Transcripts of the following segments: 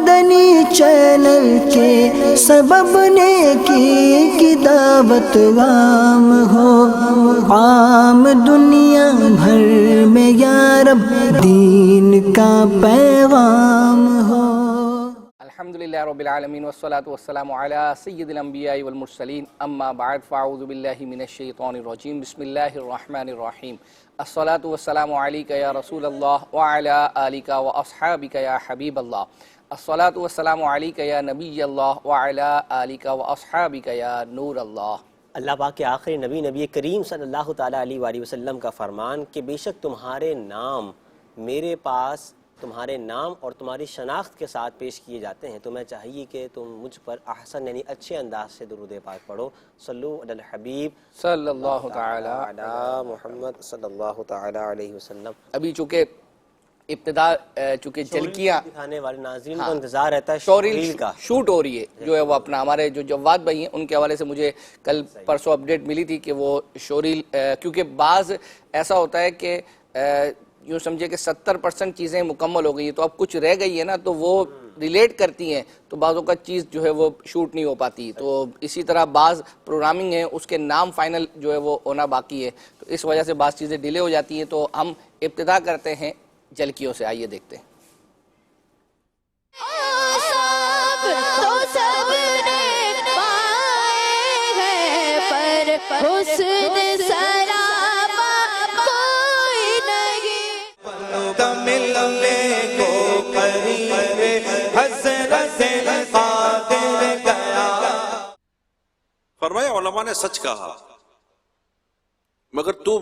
مدنی channel کے سبب نیکی کی دعوت عام ہو، عام دنیا بھر میں یا رب دین کا پیغام ہو۔ الحمدللہ رب العالمین والصلاة والسلام علی سید الانبیاء والمرسلین، اما بعد فاعوذ باللہ من الشیطان الرجیم، بسم اللہ الرحمن الرحیم۔ الصلاة والسلام علیک یا رسول اللہ وعلی آلک واصحابک یا حبیب اللہ۔ الصلاة والسلام علیک یا نبی اللہ وعلی آلک واصحابک یا نور اللہ۔ اللہ پاک کے آخری نبی کریم صلی اللہ تعالیٰ علیہ وآلہ وسلم کا فرمان کہ بے شک تمہارے نام میرے پاس تمہارے نام اور تمہاری شناخت کے ساتھ پیش کیے جاتے ہیں، تو میں چاہیے کہ تم مجھ پر احسن یعنی اچھے انداز سے درود پاک پڑھو۔ صلو علی الحبیب صلی اللہ تعالیٰ علی محمد صلی اللہ تعالیٰ علیہ وسلم۔ ابھی چونکہ ابتدا چونکہ جھلکیاں دکھانے والے ناظرین کو انتظار رہتا ہے شوریل کا شوٹ ہو رہی ہے، جو ہے وہ اپنا ہمارے جو جواد بھائی ہیں ان کے حوالے سے مجھے کل پرسوں اپڈیٹ ملی تھی کہ وہ شوریل، کیونکہ بعض ایسا ہوتا ہے کہ یوں سمجھے کہ 70% چیزیں مکمل ہو گئی ہیں، تو اب کچھ رہ گئی ہے نا تو وہ ریلیٹ کرتی ہیں، تو بعضوں کا چیز جو ہے وہ شوٹ نہیں ہو پاتی، تو اسی طرح بعض پروگرامنگ ہے اس کے نام فائنل جو ہے وہ ہونا باقی ہے، تو اس وجہ سے بعض چیزیں ڈیلے ہو جاتی ہیں۔ تو ہم ابتدا کرتے ہیں جھلکیوں سے، آئیے دیکھتے ہیں۔ فرمایا علماء نے سچ کہا، مگر تو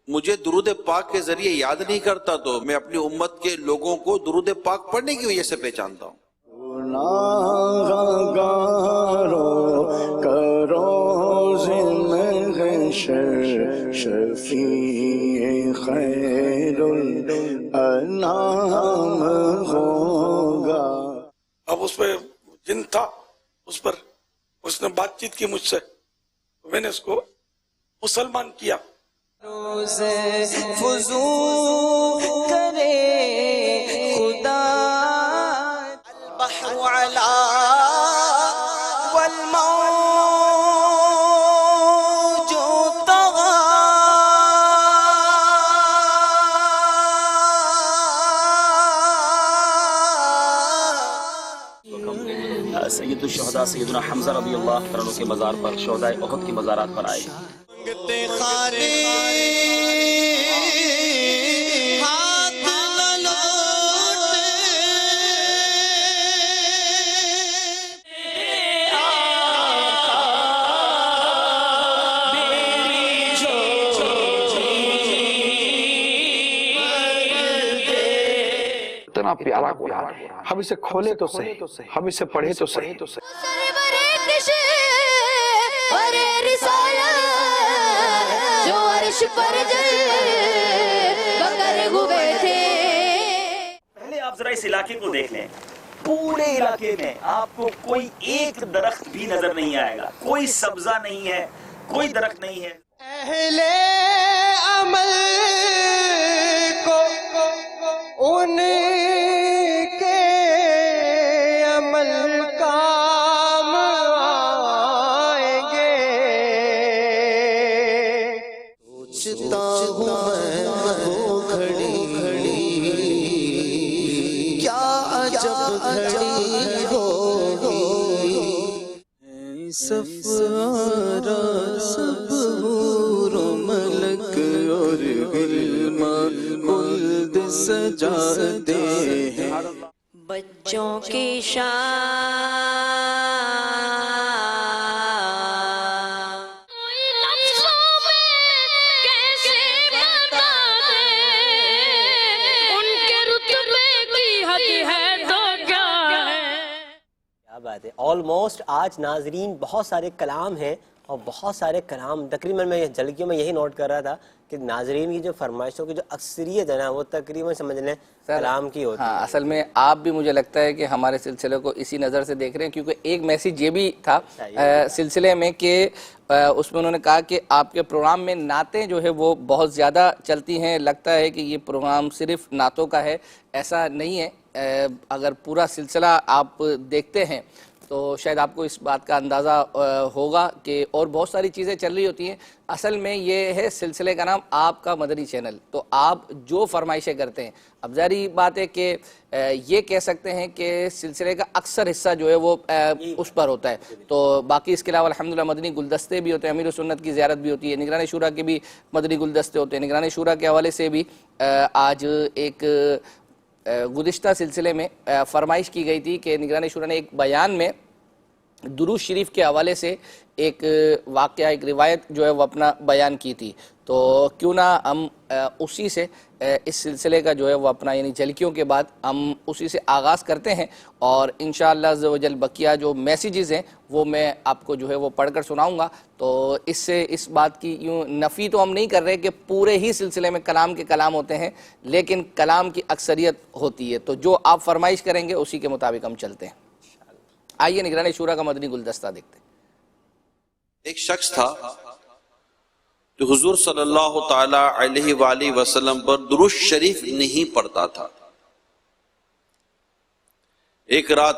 مجھے درود پاک کے ذریعے یاد نہیں کرتا تو میں اپنی امت کے لوگوں کو درود پاک پڑھنے کی وجہ سے پہچانتا ہوں۔ شفیع خیر الانام ہوگا۔ اب اس پہ جن تھا، اس نے بات چیت کی مجھ سے، میں نے اس کو مسلمان کیا۔ روز فضول کرے خدا البحر علا والموج طغى۔ سید الشہداء سیدنا حمزہ رضی اللہ عنہ کے مزار پر شہداء احد کی مزارات پر آئے۔ اتنا پیارا قرآن، ہم اسے کھولے تو صحیح، ہم اسے پڑھے تو صحیح۔ پہلے آپ ذرا اس علاقے کو دیکھ لیں، پورے علاقے میں آپ کو کوئی ایک درخت بھی نظر نہیں آئے گا، کوئی سبزہ نہیں ہے، کوئی درخت نہیں ہے۔ اہل عمل کو ان کے عمل کام آئیں گے۔ سوچتا ہوں میں وہ گھڑی کیا عجب گھڑی ہوگی، سفارا سب حور و ملک اور غلمان خلد سجاتے ہیں۔ بچوں کی شان لفظوں میں کیسے بتا دیں، ان کے رتبے کی حد ہے تو کیا ہے۔ کیا بات ہے، آلموسٹ آج ناظرین بہت سارے کلام ہیں اور بہت سارے کلام تقریباً میں جھلکیوں میں یہی نوٹ کر رہا تھا کہ ناظرین کی جو فرمائشوں کی جو اکثریت ہے نا وہ تقریباً سمجھ لیں کلام کی ہوتی ہے۔ ہاں، اصل میں آپ بھی مجھے لگتا ہے کہ ہمارے سلسلے کو اسی نظر سے دیکھ رہے ہیں، کیونکہ ایک میسیج یہ بھی تھا سلسلے میں کہ اس میں انہوں نے کہا کہ آپ کے پروگرام میں نعتیں جو ہے وہ بہت زیادہ چلتی ہیں، لگتا ہے کہ یہ پروگرام صرف نعتوں کا ہے، ایسا نہیں ہے۔ اگر پورا سلسلہ آپ دیکھتے ہیں تو شاید آپ کو اس بات کا اندازہ ہوگا کہ اور بہت ساری چیزیں چل رہی ہوتی ہیں. اصل میں یہ ہے سلسلے کا نام آپ کا مدنی چینل. تو آپ جو فرمائشیں کرتے ہیں، اب ظاہری بات ہے کہ یہ کہہ سکتے ہیں کہ سلسلے کا اکثر حصہ جو ہے وہ اس پر ہوتا ہے. تو باقی اس کے علاوہ الحمدللہ مدنی گلدستے بھی ہوتے ہیں، امیر السنت کی زیارت بھی ہوتی ہے، نگران شورا کے بھی مدنی گلدستے ہوتے ہیں. نگران شورا کے حوالے سے بھی آج ایک گزشتہ سلسلے میں فرمائش کی گئی تھی کہ نگران شورا نے ایک بیان میں درود شریف کے حوالے سے ایک واقعہ، ایک روایت جو ہے وہ اپنا بیان کی تھی. تو کیوں نہ ہم اسی سے اس سلسلے کا جو ہے وہ اپنا یعنی جھلکیوں کے بعد ہم اسی سے آغاز کرتے ہیں، اور انشاءاللہ عز و جل بقیہ جو میسیجز ہیں وہ میں آپ کو جو ہے وہ پڑھ کر سناؤں گا. تو اس سے اس بات کی یوں نفی تو ہم نہیں کر رہے کہ پورے ہی سلسلے میں کلام کے کلام ہوتے ہیں، لیکن کلام کی اکثریت ہوتی ہے. تو جو آپ فرمائش کریں گے اسی کے مطابق ہم چلتے ہیں. آئیے نگران شورا کا مدنی گلدستہ دیکھتے ہیں. ایک شخص تھا جو حضور صلی اللہ تعالی علیہ وآلہ وسلم پر درود شریف نہیں پڑھتا تھا. ایک رات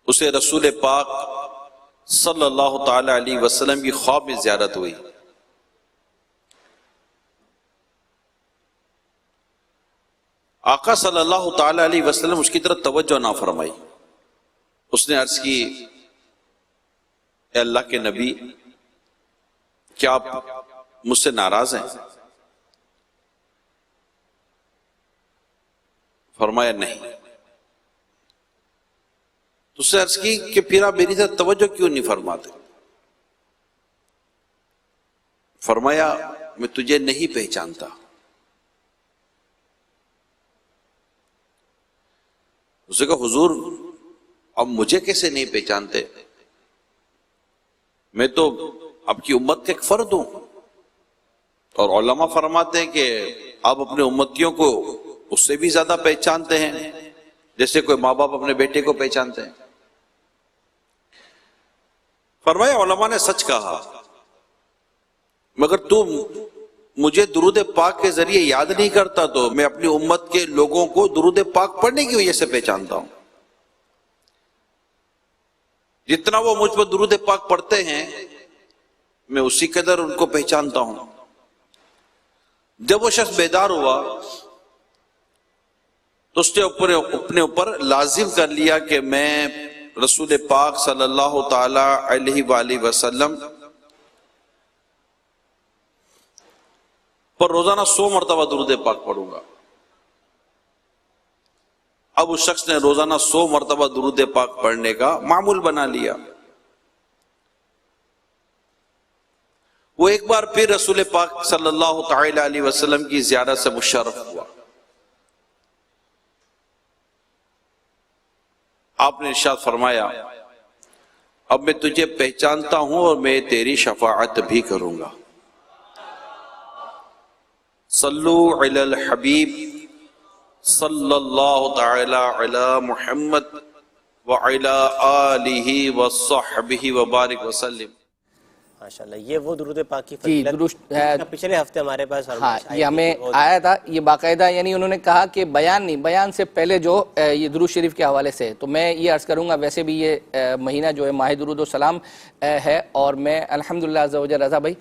اسے رسول پاک صلی اللہ تعالی علیہ وسلم کی خواب میں زیارت ہوئی. آقا صلی اللہ تعالی علیہ وسلم اس کی طرف توجہ نہ فرمائی. اس نے عرض کی، اے اللہ کے نبی، کیا آپ مجھ سے ناراض ہیں؟ فرمایا نہیں. تو اس نے عرض کی کہ پھر آپ میری طرف توجہ کیوں نہیں فرماتے؟ فرمایا میں تجھے نہیں پہچانتا. اس نے کہا حضور اب مجھے کیسے نہیں پہچانتے؟ میں تو آپ کی امت کا ایک فرد ہوں، اور علماء فرماتے ہیں کہ آپ اپنے امتیوں کو اس سے بھی زیادہ پہچانتے ہیں جیسے کوئی ماں باپ اپنے بیٹے کو پہچانتے ہیں. فرمایا علماء نے سچ کہا، مگر تو مجھے درود پاک کے ذریعے یاد نہیں کرتا تو میں اپنی امت کے لوگوں کو درود پاک پڑھنے کی وجہ سے پہچانتا ہوں. جتنا وہ مجھ پر درود پاک پڑھتے ہیں میں اسی قدر ان کو پہچانتا ہوں. جب وہ شخص بیدار ہوا تو اس نے اپنے اوپر لازم کر لیا کہ میں رسول پاک صلی اللہ تعالی علیہ وآلہ وسلم پر روزانہ 100 مرتبہ درود پاک پڑھوں گا. اب اس شخص نے روزانہ 100 مرتبہ درود پاک پڑھنے کا معمول بنا لیا. وہ ایک بار پھر رسول پاک صلی اللہ تعالی علیہ وسلم کی زیارت سے مشرف ہوا. آپ نے ارشاد فرمایا، اب میں تجھے پہچانتا ہوں اور میں تیری شفاعت بھی کروں گا. صلو علی الحبیب صلی اللہ تعالی علی محمد وعلی آلہ وصحبہ وبارک وسلم. ماشاءاللہ یہ وہ درود پاک کی جی فضیلت پچھلے ہفتے ہمارے پاس ہاں یہ ہمیں آیا تھا. یہ باقاعدہ یعنی انہوں نے کہا کہ بیان نہیں، بیان سے پہلے جو یہ درود شریف کے حوالے سے. تو میں یہ عرض کروں گا، ویسے بھی یہ مہینہ جو ہے ماہ درود و سلام ہے، اور میں الحمدللہ عز و جل رضا بھائی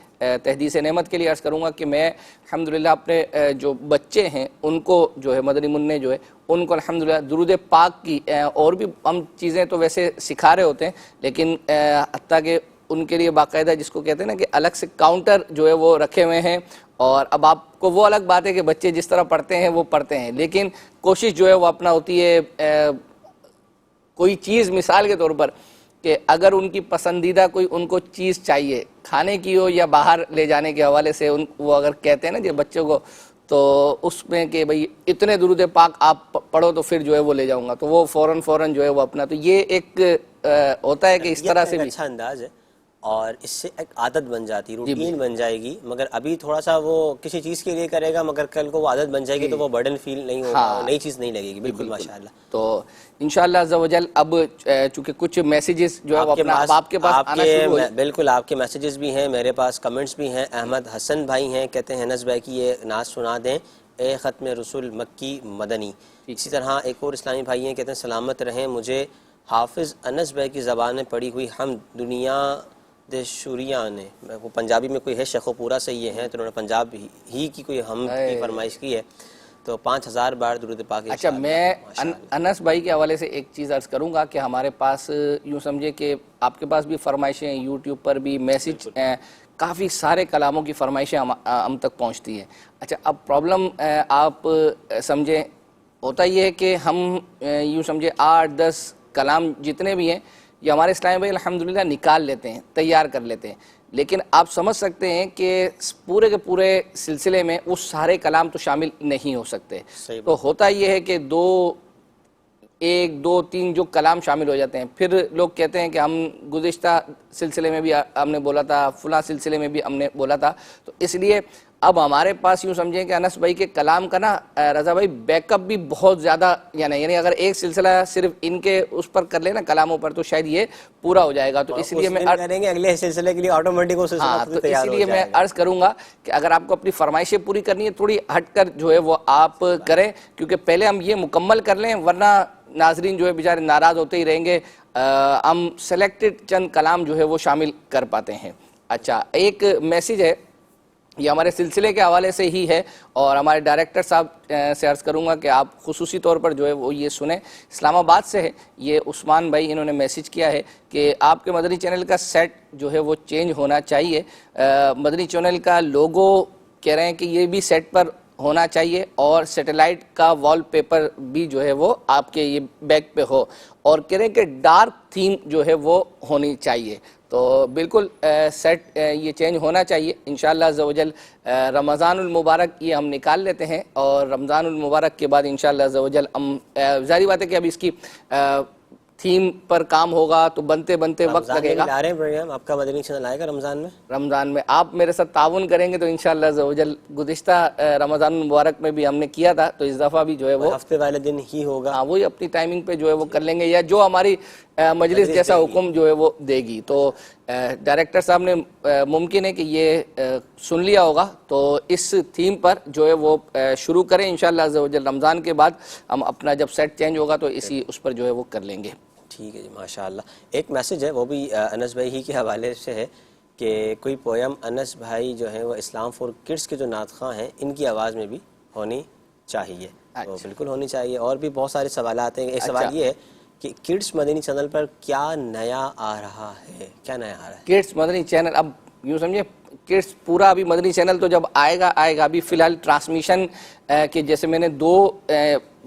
تحدیث نعمت کے لیے عرض کروں گا کہ میں الحمدللہ اپنے جو بچے ہیں ان کو جو ہے مدنی منع جو ہے ان کو الحمدللہ درود پاک کی اور بھی ہم چیزیں تو ویسے سکھا رہے ہوتے ہیں، لیکن حتیٰ کہ ان کے لیے باقاعدہ جس کو کہتے ہیں نا کہ الگ سے کاؤنٹر جو ہے وہ رکھے ہوئے ہیں. اور اب آپ کو وہ الگ بات ہے کہ بچے جس طرح پڑھتے ہیں وہ پڑھتے ہیں، لیکن کوشش جو ہے وہ اپنا ہوتی ہے کوئی چیز مثال کے طور پر کہ اگر ان کی پسندیدہ کوئی ان کو چیز چاہیے کھانے کی ہو یا باہر لے جانے کے حوالے سے وہ اگر کہتے ہیں نا کہ بچوں کو، تو اس میں کہ بھئی اتنے درود پاک آپ پڑھو تو پھر جو ہے وہ لے جاؤں گا، تو وہ فوراً جو ہے وہ اپنا. تو یہ ایک ہوتا ہے کہ اس طرح سے بھی اچھا انداز ہے اور اس سے ایک عادت بن جاتی، روٹین بن جائے گی. مگر ابھی تھوڑا سا وہ کسی چیز کے لیے کرے گا، مگر کل کو وہ عادت بن جائے گی تو وہ برڈن فیل نہیں ہوگا، نئی چیز نہیں لگے گی. بالکل ماشاءاللہ. تو انشاءاللہ عز و جل اب چونکہ کچھ میسیجز جو ہے وہ اپنا آپ کے پاس آنا شروع ہوئے. بالکل آپ کے میسیجز بھی ہیں، میرے پاس کمنٹس بھی ہیں. احمد حسن بھائی ہیں، کہتے ہیں انس بھائی کی یہ نعت سنا دیں، اے ختم رسول مکی مدنی. اسی طرح ایک اور اسلامی بھائی ہیں، کہتے ہیں سلامت رہیں، مجھے حافظ انس بھائی کی زبان میں پڑھی ہوئی ہم دنیا شوریاں نے، وہ پنجابی میں کوئی ہے شیخ و پورا سے یہ ہیں، تو انہوں نے پنجاب ہی کی کوئی ہم کی فرمائش کی ہے، تو 5000 بار درود پاک. اچھا، میں انس بھائی کے حوالے سے ایک چیز عرض کروں گا کہ ہمارے پاس یوں سمجھے کہ آپ کے پاس بھی فرمائشیں یوٹیوب پر بھی میسج کافی سارے کلاموں کی فرمائشیں ہم تک پہنچتی ہیں. اچھا، اب پرابلم آپ سمجھیں ہوتا یہ ہے کہ ہم یوں سمجھے 8-10 کلام جتنے بھی ہیں یہ ہمارے اسلامی بھائی الحمدللہ نکال لیتے ہیں، تیار کر لیتے ہیں، لیکن آپ سمجھ سکتے ہیں کہ پورے کے پورے سلسلے میں وہ سارے کلام تو شامل نہیں ہو سکتے. تو ہوتا یہ ہے کہ 1 2 3 جو کلام شامل ہو جاتے ہیں، پھر لوگ کہتے ہیں کہ ہم گزشتہ سلسلے میں بھی ہم نے بولا تھا، فلاں سلسلے میں بھی ہم نے بولا تھا. تو اس لیے اب ہمارے پاس یوں سمجھیں کہ انس بھائی کے کلام کا نا رضا بھائی بیک اپ بھی بہت زیادہ، یعنی اگر ایک سلسلہ صرف ان کے اس پر کر لیں نا کلاموں پر تو شاید یہ پورا ہو جائے گا. تو اس لیے میں کریں گے اگلے سلسلے کے لیے آٹومیٹک وہ سلسلہ تو اس لیے میں عرض کروں گا کہ اگر آپ کو اپنی فرمائشیں پوری کرنی ہے تھوڑی ہٹ کر جو ہے وہ آپ کریں، کیونکہ پہلے ہم یہ مکمل کر لیں ورنہ ناظرین جو ہے بیچارے ناراض ہوتے ہی رہیں گے. ہم سلیکٹڈ چند کلام جو ہے وہ شامل کر پاتے ہیں. اچھا، ایک میسیج ہے، یہ ہمارے سلسلے کے حوالے سے ہی ہے اور ہمارے ڈائریکٹر صاحب سے عرض کروں گا کہ آپ خصوصی طور پر جو ہے وہ یہ سنیں. اسلام آباد سے ہے یہ عثمان بھائی، انہوں نے میسیج کیا ہے کہ آپ کے مدنی چینل کا سیٹ جو ہے وہ چینج ہونا چاہیے. مدنی چینل کا لوگو کہہ رہے ہیں کہ یہ بھی سیٹ پر ہونا چاہیے اور سیٹلائٹ کا وال پیپر بھی جو ہے وہ آپ کے یہ بیک پہ ہو، اور کہہ رہے ہیں کہ ڈارک تھیم جو ہے وہ ہونی چاہیے. تو بالکل سیٹ یہ چینج ہونا چاہیے انشاءاللہ عز و جل. رمضان المبارک یہ ہم نکال لیتے ہیں اور رمضان المبارک کے بعد انشاءاللہ عز و جل ہم ظاہری بات ہے کہ اب اس کی تھیم پر کام ہوگا تو بنتے وقت لگے گا. آپ کا مدنی چینل آئے گا رمضان میں آپ میرے ساتھ تعاون کریں گے تو انشاءاللہ عز و جل. گزشتہ رمضان المبارک میں بھی ہم نے کیا تھا تو اس دفعہ بھی جو ہے وہ ہفتے والے دن ہی ہوگا. ہاں، وہی اپنی ٹائمنگ پہ جو ہے وہ کر لیں گے یا جو ہماری مجلس جیسا حکم جو ہے وہ دے گی. تو ڈائریکٹر صاحب نے ممکن ہے کہ یہ سن لیا ہوگا تو اس تھیم پر جو ہے وہ شروع کریں انشاءاللہ عز و جل. رمضان کے بعد ہم اپنا جب سیٹ چینج ہوگا تو اس پر جو ہے وہ کر لیں گے. ٹھیک ہے جی، ماشاءاللہ. ایک میسج ہے وہ بھی انس بھائی ہی کے حوالے سے ہے کہ کوئی پویم انس بھائی جو ہیں وہ اسلام فور کڈس کے جو نعت خواں ہیں ان کی آواز میں بھی ہونی چاہیے. تو بالکل ہونی چاہیے. اور بھی بہت سارے سوالات ہیں. ایک سوال یہ ہے کہ کڈس مدنی چینل پر کیا نیا آ رہا ہے؟ کیا نیا آ رہا ہے کڈس مدنی چینل؟ اب یوں سمجھے کڈس پورا ابھی مدنی چینل تو جب آئے گا ابھی فی الحال ٹرانسمیشن کے جیسے میں نے 2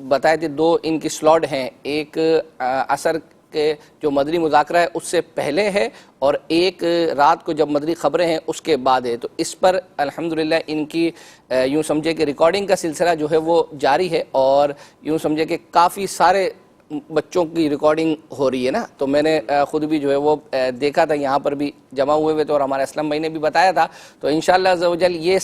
بتائے تھے، 2 ان کی سلاٹ ہیں. ایک عصر کے جو مدنی مذاکرہ ہے اس سے پہلے ہے اور ایک رات کو جب مدنی خبریں ہیں اس کے بعد ہے. تو اس پر الحمدللہ ان کی یوں سمجھے کہ ریکارڈنگ کا سلسلہ جو ہے وہ جاری ہے اور یوں سمجھے کہ کافی سارے بچوں کی ریکارڈنگ ہو رہی ہے نا. تو میں نے خود بھی جو ہے وہ دیکھا تھا، یہاں پر بھی جمع ہوئے تھے اور ہمارے اسلم بھائی نے بھی بتایا تھا. تو انشاءاللہ عز و جل یہ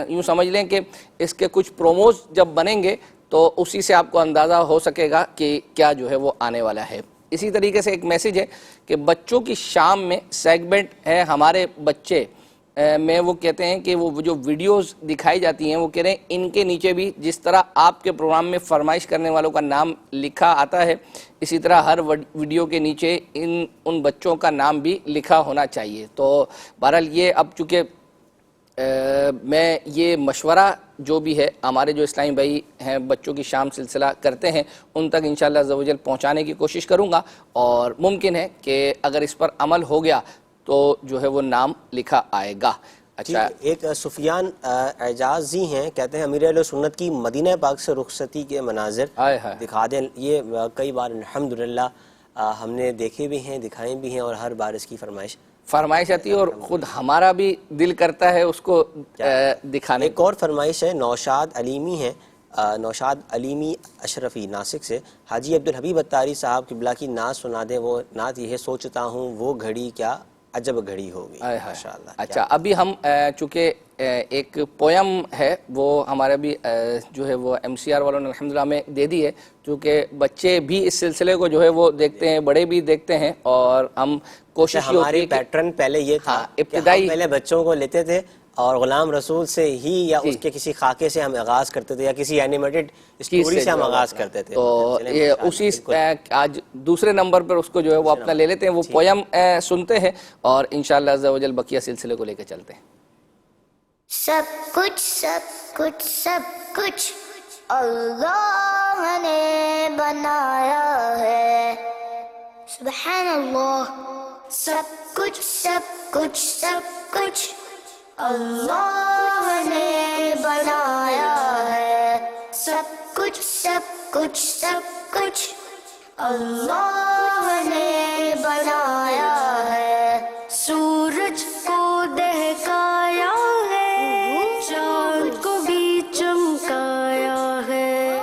یوں سمجھ لیں کہ اس کے کچھ پروموز جب بنیں گے تو اسی سے آپ کو اندازہ ہو سکے گا کہ کیا جو ہے وہ آنے والا ہے. اسی طریقے سے ایک میسیج ہے کہ بچوں کی شام میں سیگمنٹ ہے ہمارے بچے میں، وہ کہتے ہیں کہ وہ جو ویڈیوز دکھائی جاتی ہیں وہ کہہ رہے ہیں ان کے نیچے بھی جس طرح آپ کے پروگرام میں فرمائش کرنے والوں کا نام لکھا آتا ہے اسی طرح ہر ویڈیو کے نیچے ان بچوں کا نام بھی لکھا ہونا چاہیے. تو بہرحال یہ اب چونکہ میں یہ مشورہ جو بھی ہے ہمارے جو اسلامی بھائی ہیں بچوں کی شام سلسلہ کرتے ہیں ان تک انشاءاللہ عز و جل پہنچانے کی کوشش کروں گا اور ممکن ہے کہ اگر اس پر عمل ہو گیا تو جو ہے وہ نام لکھا آئے گا. اچھا، ایک سفیان اعجازی ہیں، کہتے ہیں امیر اہل سنت کی مدینہ پاک سے رخصتی کے مناظر دکھا دیں. یہ کئی بار الحمدللہ ہم نے دیکھے بھی ہیں، دکھائے بھی ہیں اور ہر بار اس کی فرمائش آتی ہے اور خود ہمارا بھی دل کرتا ہے اس کو دکھانے. ایک اور فرمائش ہے نوشاد علیمی ہے، نوشاد علیمی اشرفی ناسک سے. حاجی عبدالحبیب اتاری صاحب قبلہ کی نعت سنا دیں. وہ نعت یہ ہے، سوچتا ہوں وہ گھڑی کیا عجب گھڑی ہوگی. ماشاءاللہ. اچھا، ابھی ہم چونکہ ایک پویم ہے وہ ہمارے بھی جو ہے وہ MCR والوں نے الحمدللہ ہمیں دے دی ہے، چونکہ بچے بھی اس سلسلے کو جو ہے وہ دیکھتے ہیں، بڑے بھی دیکھتے ہیں اور ہم کوشش ہماری پیٹرن پہلے یہ تھا ابتدائی پہلے بچوں کو لیتے تھے اور غلام رسول سے ہی یا اس کے کسی خاکے سے ہم آغاز کرتے تھے یا کسی اینیمیٹڈ اسٹوری سے ہم آغاز کرتے تھے. تو یہ اسی آج دوسرے نمبر پر اس کو جو ہے وہ اپنا لے لیتے ہیں, وہ پویم سنتے ہیں اور انشاءاللہ عز و جل بقیہ سلسلے کو لے کے چلتے ہیں. سب کچھ سب کچھ سب کچھ اللہ نے بنایا ہے, سبحان اللہ. سب کچھ سب کچھ سب کچھ اللہ نے بنایا ہے, سب کچھ سب کچھ سب کچھ اللہ نے بنایا ہے. سورج کو دہکایا ہے, چاند کو بھی چمکایا ہے.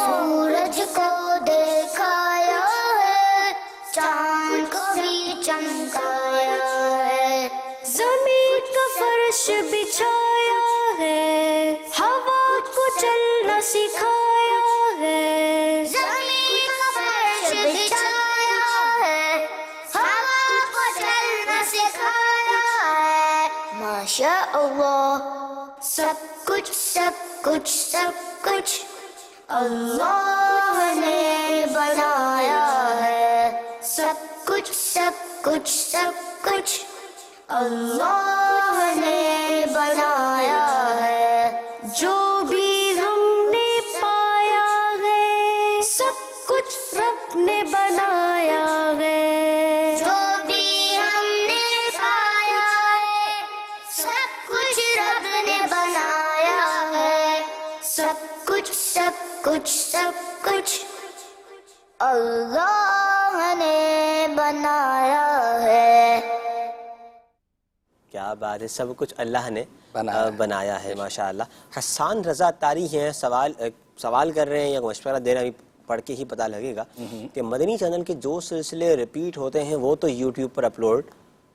سورج کو دہکایا ہے, چاند کو بھی چمکایا ہے. زمین کا فرش بچھایا ہے, ہوا کو چلنا سکھایا ہے. زمین کا فرش بچھایا ہے, ہوا کو چلنا سکھایا ہے. ماشاء اللہ. سب کچھ سب کچھ سب کچھ اللہ نے بنایا ہے, سب کچھ سب کچھ سب کچھ اللہ نے بنایا ہے. جو بھی ہم نے پایا ہے, سب کچھ رب نے بنایا ہے. جو بھی ہم نے پایا ہے, سب کچھ رب نے بنایا ہے. سب کچھ سب کچھ سب کچھ اللہ نے بنایا ہے. کیا بات ہے, سب کچھ اللہ نے بنایا ہے. ماشاءاللہ. حسان رضا طاری ہیں, سوال کر رہے ہیں یا مشورہ دے رہے ہیں, پڑھ کے ہی پتہ لگے گا کہ مدنی چینل کے جو سلسلے ریپیٹ ہوتے ہیں وہ تو یوٹیوب پر اپلوڈ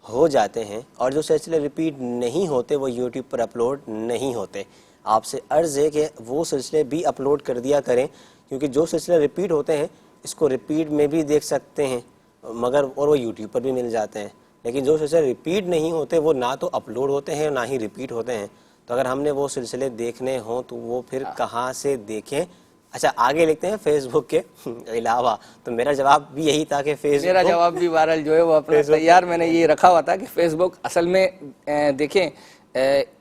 ہو جاتے ہیں, اور جو سلسلے ریپیٹ نہیں ہوتے وہ یوٹیوب پر اپلوڈ نہیں ہوتے. آپ سے عرض ہے کہ وہ سلسلے بھی اپلوڈ کر دیا کریں, کیونکہ جو سلسلے ریپیٹ ہوتے ہیں اس کو ریپیٹ میں بھی دیکھ سکتے ہیں مگر, اور وہ یوٹیوب پر بھی مل جاتے ہیں. لیکن جو سلسلے ریپیٹ نہیں ہوتے وہ نہ تو اپلوڈ ہوتے ہیں نہ ہی ریپیٹ ہوتے ہیں. تو اگر ہم نے وہ سلسلے دیکھنے ہوں تو وہ پھر کہاں سے دیکھیں. اچھا آگے لکھتے ہیں فیس بک کے علاوہ. تو میرا جواب بھی یہی تھا کہ میرا جواب بھی بہرحال جو ہے وہ اپنا تیار میں نے یہ رکھا ہوا تھا کہ فیس بک اصل میں دیکھیں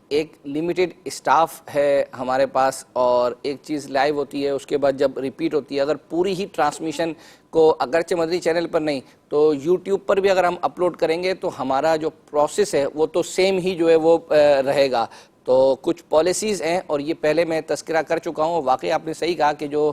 ایک لمیٹڈ اسٹاف ہے ہمارے پاس, اور ایک چیز لائیو ہوتی ہے, اس کے بعد جب ریپیٹ ہوتی ہے, اگر پوری ہی ٹرانسمیشن کو اگرچہ مدنی چینل پر نہیں تو یوٹیوب پر بھی اگر ہم اپلوڈ کریں گے تو ہمارا جو پروسیس ہے وہ تو سیم ہی جو ہے وہ رہے گا. تو کچھ پالیسیز ہیں اور یہ پہلے میں تذکرہ کر چکا ہوں. واقعی آپ نے صحیح کہا کہ جو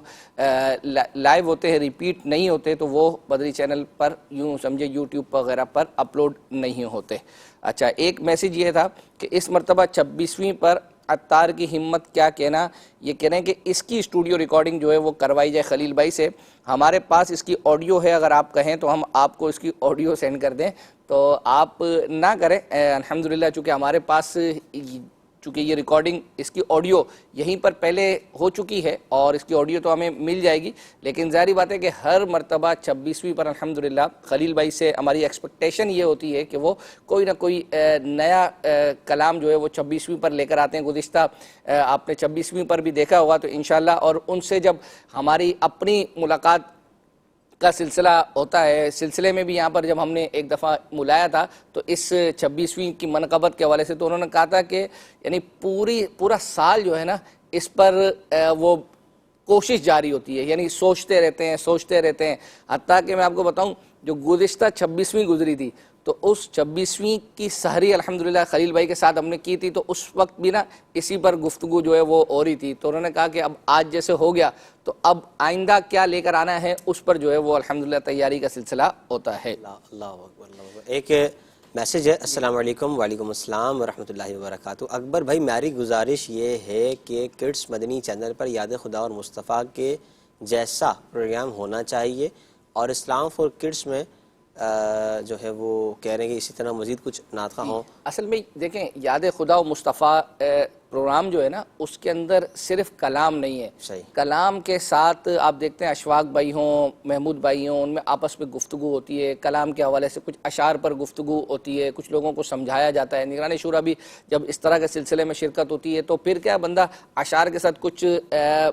لائیو ہوتے ہیں ریپیٹ نہیں ہوتے تو وہ مدنی چینل پر یوں سمجھے یوٹیوب وغیرہ پر اپلوڈ نہیں ہوتے. اچھا ایک میسیج یہ تھا کہ اس مرتبہ 26ویں پر عطار کی ہمت کیا کہنا, یہ کہہ رہے ہیں کہ اس کی اسٹوڈیو ریکارڈنگ جو ہے وہ کروائی جائے خلیل بھائی سے. ہمارے پاس اس کی آڈیو ہے, اگر آپ کہیں تو ہم آپ کو اس کی آڈیو سینڈ کر دیں, تو آپ نہ کریں الحمدللہ, چونکہ ہمارے پاس چونکہ یہ ریکارڈنگ اس کی آڈیو یہیں پر پہلے ہو چکی ہے اور اس کی آڈیو تو ہمیں مل جائے گی. لیکن ظاہری بات ہے کہ ہر مرتبہ 26ویں پر الحمدللہ خلیل بھائی سے ہماری ایکسپیکٹیشن یہ ہوتی ہے کہ وہ کوئی نہ کوئی نیا کلام جو ہے وہ 26ویں پر لے کر آتے ہیں. گزشتہ آپ نے 26ویں پر بھی دیکھا ہوگا, تو انشاءاللہ اور ان سے جب ہماری اپنی ملاقات کا سلسلہ ہوتا ہے, سلسلے میں بھی یہاں پر جب ہم نے ایک دفعہ ملایا تھا تو اس 26ویں کی منقبت کے حوالے سے تو انہوں نے کہا تھا کہ یعنی پورا سال جو ہے نا اس پر وہ کوشش جاری ہوتی ہے, یعنی سوچتے رہتے ہیں. حتیٰ کہ میں آپ کو بتاؤں جو گزشتہ 26ویں گزری تھی تو اس 26ویں کی سحری الحمدللہ خلیل بھائی کے ساتھ ہم نے کی تھی, تو اس وقت بھی نا اسی پر گفتگو جو ہے وہ ہو رہی تھی. تو انہوں نے کہا کہ اب آج جیسے ہو گیا تو اب آئندہ کیا لے کر آنا ہے اس پر جو ہے وہ الحمدللہ تیاری کا سلسلہ ہوتا ہے. اللہ اکبر, اللہ اکبر. ایک میسیج ہے, السلام علیکم. وعلیکم السلام ورحمۃ اللہ وبرکاتہ. اکبر بھائی میری گزارش یہ ہے کہ کڈس مدنی چینل پر یاد خدا اور مصطفیٰ کے جیسا پروگرام ہونا چاہیے, اور اسلام فار کڈس میں جو ہے وہ کہہ رہے ہیں کہ اسی طرح مزید کچھ نعت خواہ ہوں. اصل میں دیکھیں یاد خدا و مصطفیٰ پروگرام جو ہے نا اس کے اندر صرف کلام نہیں ہے، صحیح، کلام کے ساتھ آپ دیکھتے ہیں اشفاق بھائی ہوں، محمود بھائی ہوں، ان میں آپس میں گفتگو ہوتی ہے، کلام کے حوالے سے کچھ اشعار پر گفتگو ہوتی ہے، کچھ لوگوں کو سمجھایا جاتا ہے۔ نگران شورا بھی جب اس طرح کے سلسلے میں شرکت ہوتی ہے تو پھر کیا بندہ اشعار کے ساتھ کچھ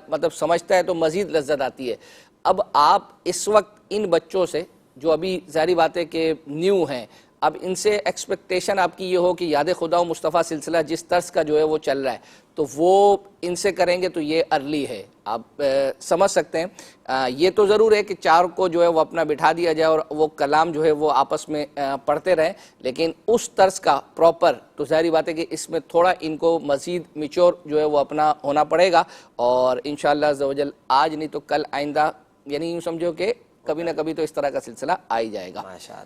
مطلب سمجھتا ہے تو مزید لذت آتی ہے۔ اب آپ اس وقت ان بچوں سے جو ابھی ظاہری بات ہے کہ نیو ہیں، اب ان سے ایکسپیکٹیشن آپ کی یہ ہو کہ یاد خدا و مصطفیٰ سلسلہ جس طرز کا جو ہے وہ چل رہا ہے تو وہ ان سے کریں گے تو یہ ارلی ہے، آپ سمجھ سکتے ہیں۔ یہ تو ضرور ہے کہ 4 کو جو ہے وہ اپنا بٹھا دیا جائے اور وہ کلام جو ہے وہ آپس میں پڑھتے رہیں، لیکن اس طرز کا پراپر تو ظاہری بات ہے کہ اس میں تھوڑا ان کو مزید میچور جو ہے وہ اپنا ہونا پڑے گا، اور انشاءاللہ عز و جل آج نہیں تو کل آئندہ یعنی یوں سمجھو کہ کبھی نہ کبھی تو اس طرح کا سلسلہ آ ہی جائے گا۔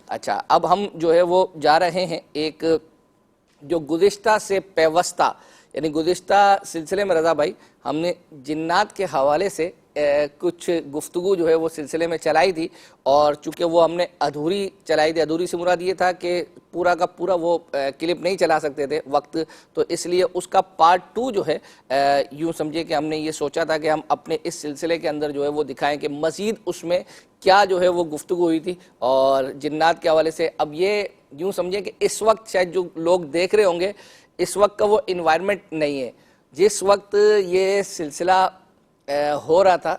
اچھا، اب ہم جو ہے وہ جا رہے ہیں ایک جو گزشتہ سے پیوستہ، یعنی گزشتہ سلسلے میں رضا بھائی ہم نے جنات کے حوالے سے کچھ گفتگو جو ہے وہ سلسلے میں چلائی تھی، اور چونکہ وہ ہم نے ادھوری چلائی تھی، ادھوری سے مراد یہ تھا کہ پورا کا پورا وہ کلپ نہیں چلا سکتے تھے وقت، تو اس لیے اس کا پارٹ 2 جو ہے یوں سمجھے کہ ہم نے یہ سوچا تھا کہ ہم اپنے اس سلسلے کے اندر جو ہے وہ دکھائیں کہ مزید اس میں کیا جو ہے وہ گفتگو ہوئی تھی اور جنات کے حوالے سے۔ اب یہ یوں سمجھیں کہ اس وقت شاید جو لوگ دیکھ رہے ہوں گے اس وقت کا وہ انوائرمنٹ نہیں ہے جس وقت یہ سلسلہ ہو رہا تھا،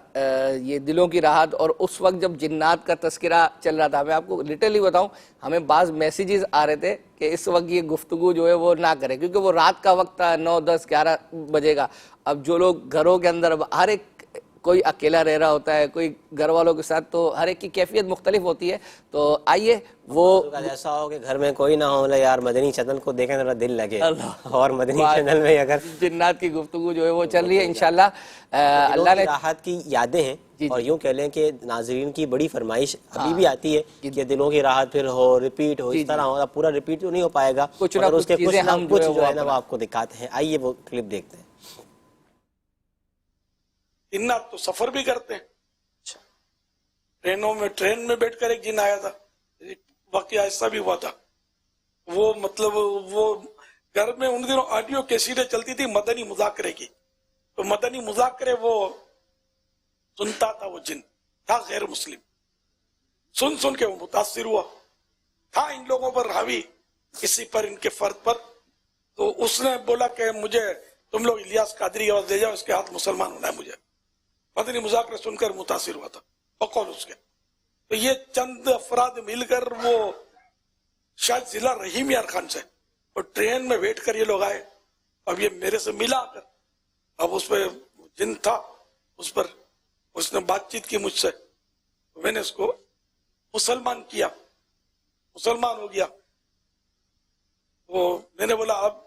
یہ دلوں کی راحت، اور اس وقت جب جنات کا تذکرہ چل رہا تھا۔ میں آپ کو لٹرلی بتاؤں، ہمیں بعض میسیجز آ رہے تھے کہ اس وقت یہ گفتگو جو ہے وہ نہ کرے، کیونکہ وہ رات کا وقت تھا، 9، 10، 11 بجے گا۔ اب جو لوگ گھروں کے اندر، ہر ایک کوئی اکیلا رہ رہا ہوتا ہے، کوئی گھر والوں کے ساتھ، تو ہر ایک کی کیفیت مختلف ہوتی ہے، تو آئیے وہ ایسا ہو کہ گھر میں کوئی نہ ہو یار مدنی چینل کو دیکھیں ذرا دل لگے، اور مدنی چینل میں اگر جنات کی گفتگو جو ہے وہ چل رہی ہے انشاءاللہ اللہ نے راحت کی یادیں ہیں، اور یوں کہہ لیں کہ ناظرین کی بڑی فرمائش ابھی بھی آتی ہے کہ دلوں کی راحت پھر ہو، ریپیٹ ہو، اس طرح ہو۔ پورا ریپیٹ تو نہیں ہو پائے گا، مگر اس کے کچھ نہ کچھ جو ہے نا وہ آپ کو دکھاتے ہیں۔ آئیے وہ کلپ دیکھتے ہیں۔ جنات تو سفر بھی کرتے ہیں، ٹرینوں میں، ٹرین میں بیٹھ کر ایک جن آیا تھا، واقعہ ایسا بھی ہوا تھا۔ وہ مطلب وہ گھر میں ان دنوں آڈیو کیسیٹیں چلتی تھی مدنی مذاکرے کی، تو مدنی مذاکرے وہ سنتا تھا، وہ جن تھا غیر مسلم، سن کے وہ متاثر ہوا، تھا ان لوگوں پر حاوی، کسی پر، ان کے فرد پر، تو اس نے بولا کہ مجھے تم لوگ الیاس قادری کی آواز دے جاؤ، اس کے ہاتھ مسلمان ہونا ہے مجھے۔ مدنی مذاکرے سن کر متاثر ہوا تھا بقول اس کے۔ تو یہ چند افراد مل کر وہ شاید ضلع رحیم یار خان سے، اور ٹرین میں بیٹھ کر یہ لوگ آئے، اب یہ میرے سے ملا کر، اب اس پہ جن تھا، اس پر اس نے بات چیت کی مجھ سے، میں نے اس کو مسلمان کیا، مسلمان ہو گیا۔ وہ میں نے بولا اب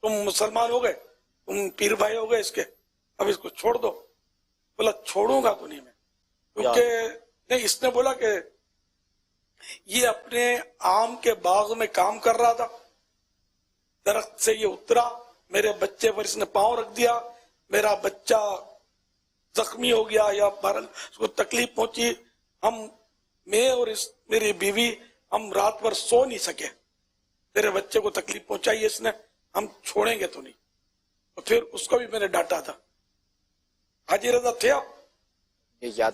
تم مسلمان ہو گئے، تم پیر بھائی ہو گئے اس کے، اب اس کو چھوڑ دو۔ بولا چھوڑوں گا تو نہیں میں، کیونکہ نہیں، اس نے بولا کہ یہ اپنے آم کے باغ میں کام کر رہا تھا، درخت سے یہ اترا، میرے بچے پر اس نے پاؤں رکھ دیا، میرا بچہ زخمی ہو گیا یا اس کو تکلیف پہنچی، میں اور میری بیوی ہم رات بھر سو نہیں سکے، میرے بچے کو تکلیف پہنچائی اس نے، ہم چھوڑیں گے تو نہیں۔ اور پھر اس کو بھی میں نے ڈانٹا تھا۔ حاجی رضا تھے آپ؟ یاد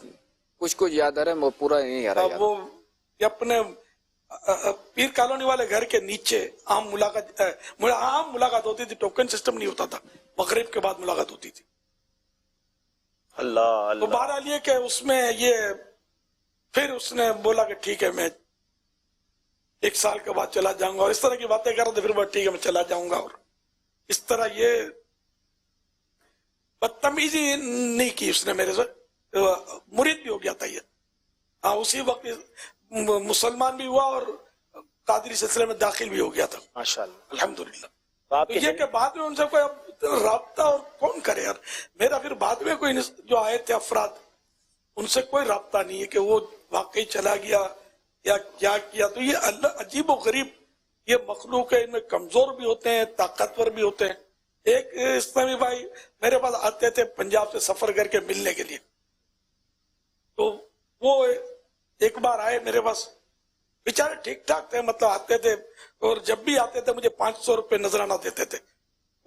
کچھ یاد آ رہا ہے، وہ پورا نہیں آ رہا۔ وہ اپنے پیر کالونی والے گھر کے نیچے عام ملاقات ہوتی تھی، ٹوکن سسٹم نہیں ہوتا تھا، مغرب کے بعد ملاقات ہوتی تھی۔ اللہ تو بہرحال یہ کہ اس میں یہ پھر اس نے بولا کہ ٹھیک ہے میں 1 سال کے بعد چلا جاؤں گا، اور اس طرح کی باتیں کر رہے تھے، پھر بات ٹھیک ہے میں چلا جاؤں گا، اور اس طرح یہ بدتمیزی نہیں کی اس نے میرے سے، مرید بھی ہو گیا تھا یہ، ہاں اسی وقت مسلمان بھی ہوا اور قادری سلسلے میں داخل بھی ہو گیا تھا ماشاءاللہ الحمدللہ۔ آپ تو یہ کہ بعد میں ان سے کوئی رابطہ اور کون کرے یار، میرا پھر بعد میں کوئی جو آئے تھے افراد ان سے کوئی رابطہ نہیں ہے کہ وہ واقعی چلا گیا یا کیا کیا۔ تو یہ اللہ عجیب و غریب یہ مخلوق ہے، ان میں کمزور بھی ہوتے ہیں، طاقتور بھی ہوتے ہیں۔ ایک اسلامی بھائی میرے پاس آتے تھے پنجاب سے سفر کر کے ملنے کے لیے، تو وہ ایک بار آئے میرے پاس، بیچارے ٹھیک ٹھاک تھے، مطلب آتے تھے، اور جب بھی آتے تھے مجھے 500 روپے نذرانہ دیتے تھے،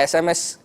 SMS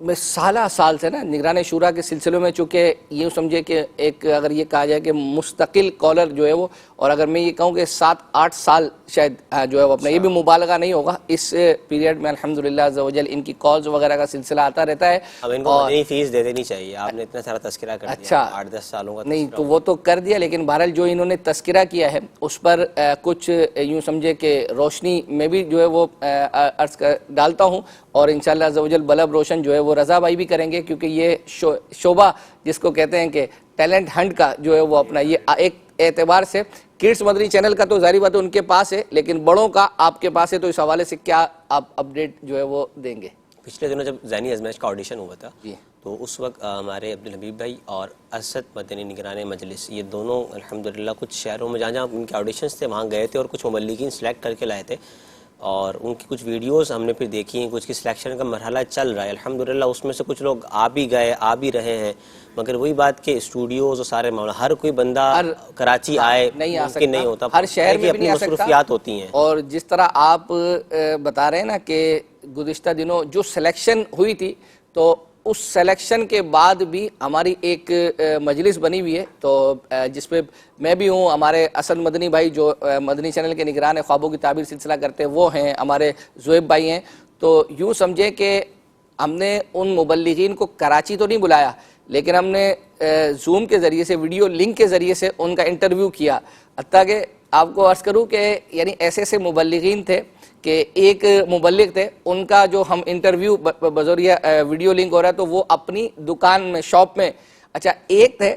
سالہ سال سے نا نگران شورا کے سلسلوں میں، چونکہ یہ سمجھے کہ ایک اگر یہ کہا جائے کہ مستقل کالر جو ہے وہ، اور اگر میں یہ کہوں کہ 7-8 سال شاید جو ہے وہ اپنا، یہ بھی مبالغہ نہیں ہوگا، اس پیریڈ میں الحمدللہ عز و جل ان کی کالز وغیرہ کا سلسلہ آتا رہتا ہے. اب ان کو مدنی فیس دے دینی چاہیے، آپ نے اتنا سارا تذکرہ کر دیا. اچھا 8-10 سالوں کا نہیں تو وہ تو کر دیا، لیکن بہرحال جو انہوں نے تذکرہ کیا ہے اس پر کچھ یوں سمجھے کہ روشنی میں بھی جو ہے وہ عرض ڈالتا ہوں، اور انشاءاللہ عز و جل بلب روشن جو ہے وہ رضا بھائی بھی کریں گے، کیونکہ یہ شعبہ جس کو کہتے ہیں کہ ٹیلنٹ ہنٹ کا جو ہے وہ اپنا، یہ ایک اعتبار سے کڈس مدنی چینل کا تو ظاہری بات ہے ان کے پاس ہے، لیکن بڑوں کا آپ کے پاس ہے، تو اس حوالے سے کیا آپ اپڈیٹ جو ہے وہ دیں گے؟ پچھلے دنوں جب زینی ازمیش کا آڈیشن ہوا تھا جی تو اس وقت ہمارے عبدالحبیب بھائی اور اسد مدنی نگران مجلس، یہ دونوں الحمدللہ کچھ شہروں میں جہاں ان کے آڈیشنز تھے وہاں گئے تھے، اور کچھ مبلغین سلیکٹ کر کے لائے تھے، اور ان کی کچھ ویڈیوز ہم نے پھر دیکھی ہیں، کچھ کی سلیکشن کا مرحلہ چل رہا ہے الحمدللہ. اس میں سے کچھ لوگ آ بھی گئے، آ بھی رہے ہیں، مگر وہی بات کہ اسٹوڈیوز اور سارے معاملہ، ہر کوئی بندہ کراچی آئے ممکن نہیں ہوتا، ہر شہر میں بھی اپنی نہیں آ سکتا، مصروفیات ہوتی ہیں. اور جس طرح آپ بتا رہے ہیں نا کہ گزشتہ دنوں جو سلیکشن ہوئی تھی، تو اس سلیکشن کے بعد بھی ہماری ایک مجلس بنی ہوئی ہے، تو جس پہ میں بھی ہوں، ہمارے اسد مدنی بھائی جو مدنی چینل کے نگران خوابوں کی تعبیر سلسلہ کرتے ہیں وہ ہیں، ہمارے زویب بھائی ہیں. تو یوں سمجھے کہ ہم نے ان مبلغین کو کراچی تو نہیں بلایا، لیکن ہم نے زوم کے ذریعے سے، ویڈیو لنک کے ذریعے سے ان کا انٹرویو کیا. حتیٰ کہ آپ کو عرض کروں کہ یعنی ایسے ایسے مبلغین تھے کہ ایک مبلغ تھے، ان کا جو ہم انٹرویو بذریعہ ویڈیو لنک ہو رہا ہے، تو وہ اپنی دکان میں، شاپ میں، اچھا ایک تھے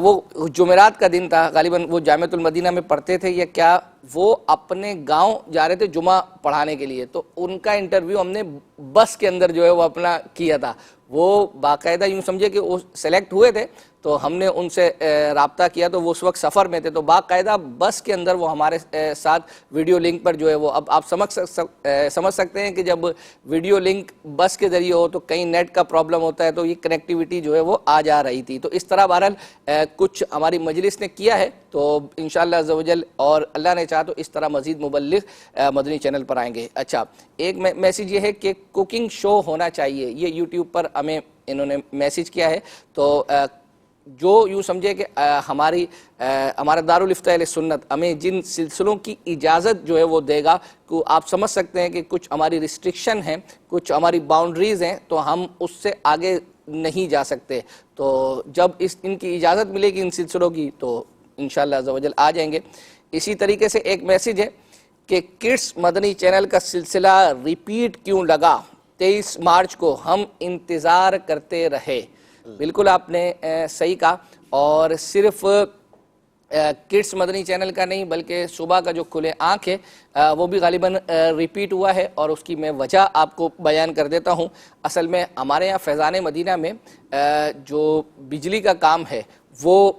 وہ جمعرات کا دن تھا، غالباً وہ جامعۃ المدینہ میں پڑھتے تھے یا کیا، وہ اپنے گاؤں جا رہے تھے جمعہ پڑھانے کے لیے، تو ان کا انٹرویو ہم نے بس کے اندر جو ہے وہ اپنا کیا تھا. وہ باقاعدہ یوں سمجھے کہ وہ سلیکٹ ہوئے تھے، تو ہم نے ان سے رابطہ کیا، تو وہ اس وقت سفر میں تھے، تو باقاعدہ بس کے اندر وہ ہمارے ساتھ ویڈیو لنک پر جو ہے وہ، اب آپ سمجھ سکتے ہیں کہ جب ویڈیو لنک بس کے ذریعے ہو تو کہیں نیٹ کا پرابلم ہوتا ہے، تو یہ کنیکٹیوٹی جو ہے وہ آ جا رہی تھی. تو اس طرح بہرحال کچھ ہماری مجلس نے کیا ہے، تو انشاءاللہ عز و جل اور اللہ نے چاہا تو اس طرح مزید مبلغ مدنی چینل پر آئیں گے. اچھا ایک میسیج یہ ہے کہ کوکنگ شو ہونا چاہیے، یہ یوٹیوب پر ہمیں انہوں نے میسیج کیا ہے. تو جو یوں سمجھے کہ ہمارا دارالفتہ اہل سنت ہمیں جن سلسلوں کی اجازت جو ہے وہ دے گا، کو آپ سمجھ سکتے ہیں کہ کچھ ہماری ریسٹرکشن ہیں، کچھ ہماری باؤنڈریز ہیں، تو ہم اس سے آگے نہیں جا سکتے. تو جب ان کی اجازت ملے گی ان سلسلوں کی، تو انشاءاللہ عز و جل آ جائیں گے. اسی طریقے سے ایک میسیج ہے کہ کڈس مدنی چینل کا سلسلہ ریپیٹ کیوں لگا، 23 مارچ کو ہم انتظار کرتے رہے. بالکل آپ نے صحیح کہا، اور صرف کڈس مدنی چینل کا نہیں بلکہ صبح کا جو کھلے آنکھ ہے وہ بھی غالباً ریپیٹ ہوا ہے، اور اس کی میں وجہ آپ کو بیان کر دیتا ہوں. اصل میں ہمارے یہاں فیضان مدینہ میں جو بجلی کا کام ہے وہ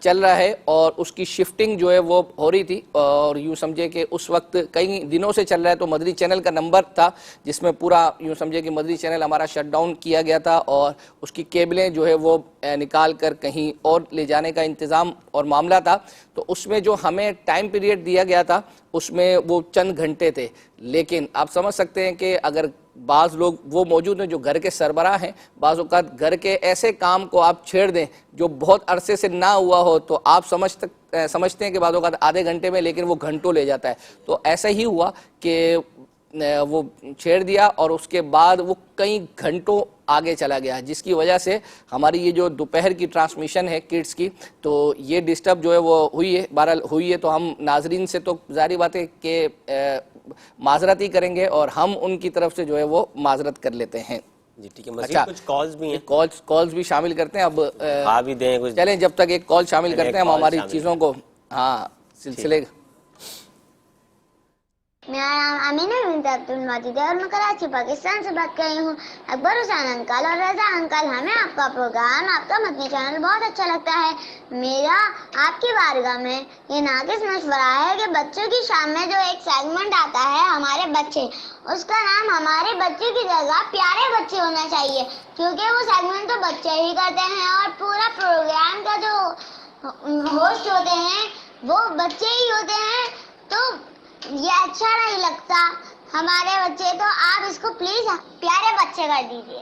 چل رہا ہے، اور اس کی شفٹنگ جو ہے وہ ہو رہی تھی، اور یوں سمجھے کہ اس وقت کئی دنوں سے چل رہا ہے. تو مدنی چینل کا نمبر تھا جس میں پورا یوں سمجھے کہ مدنی چینل ہمارا شٹ ڈاؤن کیا گیا تھا، اور اس کی کیبلیں جو ہے وہ نکال کر کہیں اور لے جانے کا انتظام اور معاملہ تھا. تو اس میں جو ہمیں ٹائم پیریڈ دیا گیا تھا اس میں وہ چند گھنٹے تھے، لیکن آپ سمجھ سکتے ہیں کہ اگر بعض لوگ وہ موجود ہیں جو گھر کے سربراہ ہیں، بعض اوقات گھر کے ایسے کام کو آپ چھیڑ دیں جو بہت عرصے سے نہ ہوا ہو، تو آپ سمجھتے ہیں کہ بعض اوقات آدھے گھنٹے میں، لیکن وہ گھنٹوں لے جاتا ہے. تو ایسا ہی ہوا کہ وہ چھیڑ دیا، اور اس کے بعد وہ کئی گھنٹوں آگے چلا گیا، جس کی وجہ سے ہماری یہ جو دوپہر کی ٹرانسمیشن ہے کڈس کی، تو یہ ڈسٹرب جو ہے وہ ہوئی ہے. بہرحال ہوئی ہے، تو ہم ناظرین سے تو ظاہری بات ہے کہ معذرت ہی کریں گے، اور ہم ان کی طرف سے جو ہے وہ معذرت کر لیتے ہیں. جی ٹھیک ہے. مزید کچھ کالز بھی ہیں، کالز بھی شامل کرتے ہیں. اب آ بھی دیں کچھ، چلیں جب تک ایک کال شامل کرتے ہیں ہم ہماری چیزوں کو سلسلے. میرا نام امینہ بنت عبد المجید ہے اور میں کراچی پاکستان سے بات کر رہی ہوں. اکبر حسین انکل اور رضا انکل، ہمیں آپ کا پروگرام، آپ کا مدنی چینل بہت اچھا لگتا ہے. میرا آپ کی بارگاہ میں یہ ناقص مشورہ ہے کہ بچوں کی شام میں جو ایک سیگمنٹ آتا ہے ہمارے بچے، اس کا نام ہمارے بچے کی جگہ پیارے بچے ہونا چاہیے، کیونکہ وہ سیگمنٹ تو بچے ہی کرتے ہیں اور پورا پروگرام کا جو ہوسٹ ہوتے ہیں وہ بچے ہی ہوتے ہیں. تو یہ اچھا نہیں لگتا ہمارے بچے، تو آپ اس کو پلیز پیارے بچے کر دیجیے.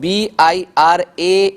BIRAVI।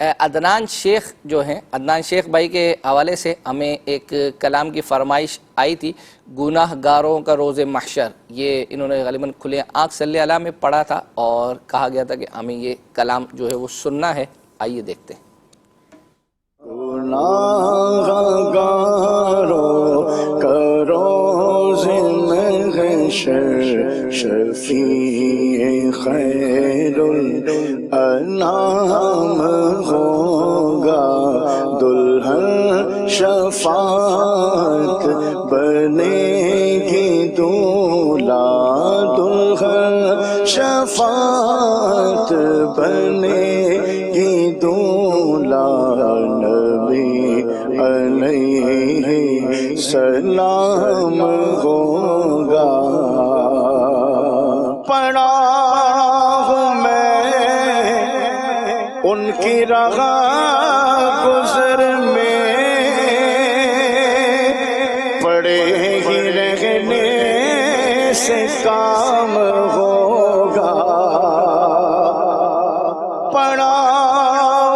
عدنان شیخ جو ہیں، عدنان شیخ بھائی کے حوالے سے ہمیں ایک کلام کی فرمائش آئی تھی، گناہ گاروں کا روز محشر، یہ انہوں نے غالباً کھلے آنکھ صلی اللہ میں پڑھا تھا اور کہا گیا تھا کہ ہمیں یہ کلام جو ہے وہ سننا ہے. آئیے دیکھتے ہیں. گناہ گاروں کا روز محشر شفیع خیر الانام ہوگا، دلہن شفاعت بنے گی دولہا، دلہن شفاعت بنے گی دولہا، نبی علیہ سلام ہوگا. پڑھا ہوں میں ان کی رہا گزر میں، پڑے ہی رہنے سے کام ہوگا. پڑھا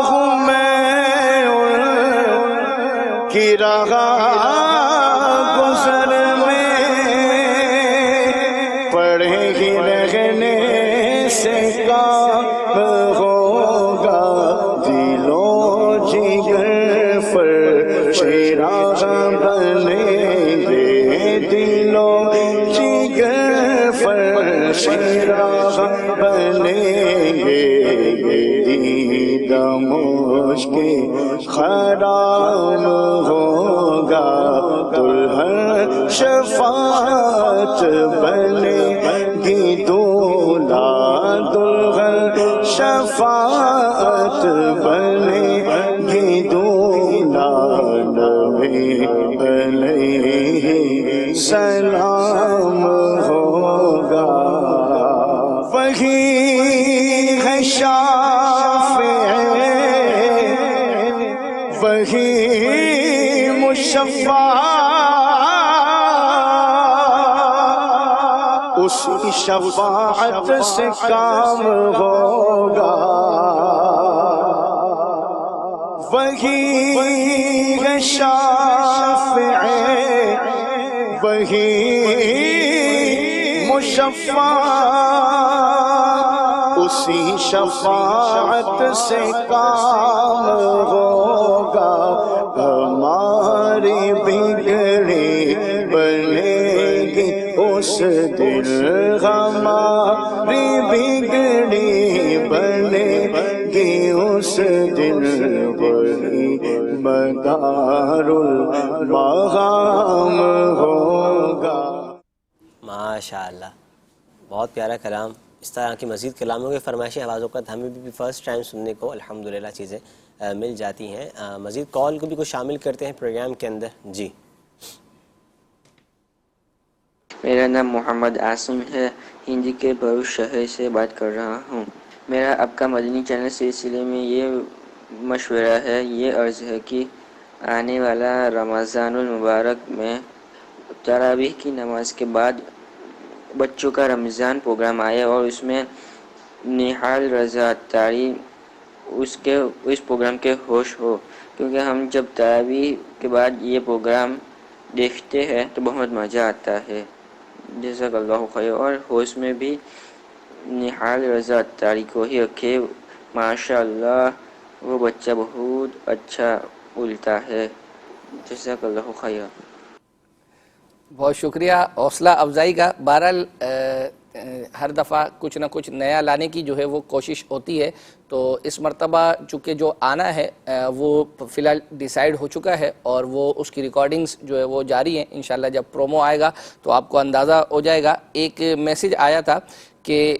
ہوں میں ان کی رہا گزر میں، پڑے ہی رہنے سے کام ہوگا. دلوں جگر پر چراغ بنیں گے، دلوں جگر پر چراغ بنیں گے. دید مشک خرام ہوگا، دلہن شفاعت بنے گی دولہا، دلہن شفاعت بنے گی دولہا، نبی علیہ سلام ہوگا. وہی ہے شافع، وہی مشفع، اسی شفاعت سے کام ہوگا. وہی ہے شافع، وہی مشفع، اسی شفاعت سے کام ہوگا. ہماری بگڑی بنے گی اس دن، ہماری بگڑی بنے گی اس دن، وہی مدار المقام ہوگا. ماشاءاللہ، بہت پیارا کلام. اس طرح کی مزید کلاموں کے فرمائشیں بعض اوقات ہمیں بھی فرسٹ ٹائم سننے کو الحمدللہ چیزیں مل جاتی ہیں. مزید کال کو بھی کچھ شامل کرتے ہیں پروگرام کے اندر. جی، میرا نام محمد عاصم ہے، ہند کے بھروچ شہر سے بات کر رہا ہوں. میرا آپ کا مدنی چینل سلسلے میں یہ مشورہ ہے، یہ عرض ہے کہ آنے والا رمضان المبارک میں تراویح کی نماز کے بعد بچوں کا رمضان پروگرام آئے اور اس میں نہال رضا اتاری اس پروگرام کے ہوش ہو، کیونکہ ہم جب تراویح کے بعد یہ پروگرام دیکھتے ہیں تو بہت مزہ آتا ہے. جزاک اللہ خیر. اور ہوش میں بھی نہال رضا اتاری کو ہی رکھے، ماشاءاللہ وہ بچہ بہت اچھا بولتا ہے. جزاک اللہ خیر. بہت شکریہ حوصلہ افزائی کا. بہرحال ہر دفعہ کچھ نہ کچھ نیا لانے کی جو ہے وہ کوشش ہوتی ہے، تو اس مرتبہ چونکہ جو آنا ہے وہ فی الحال ڈیسائیڈ ہو چکا ہے اور وہ اس کی ریکارڈنگز جو ہے وہ جاری ہیں. انشاءاللہ جب پرومو آئے گا تو آپ کو اندازہ ہو جائے گا. ایک میسیج آیا تھا کہ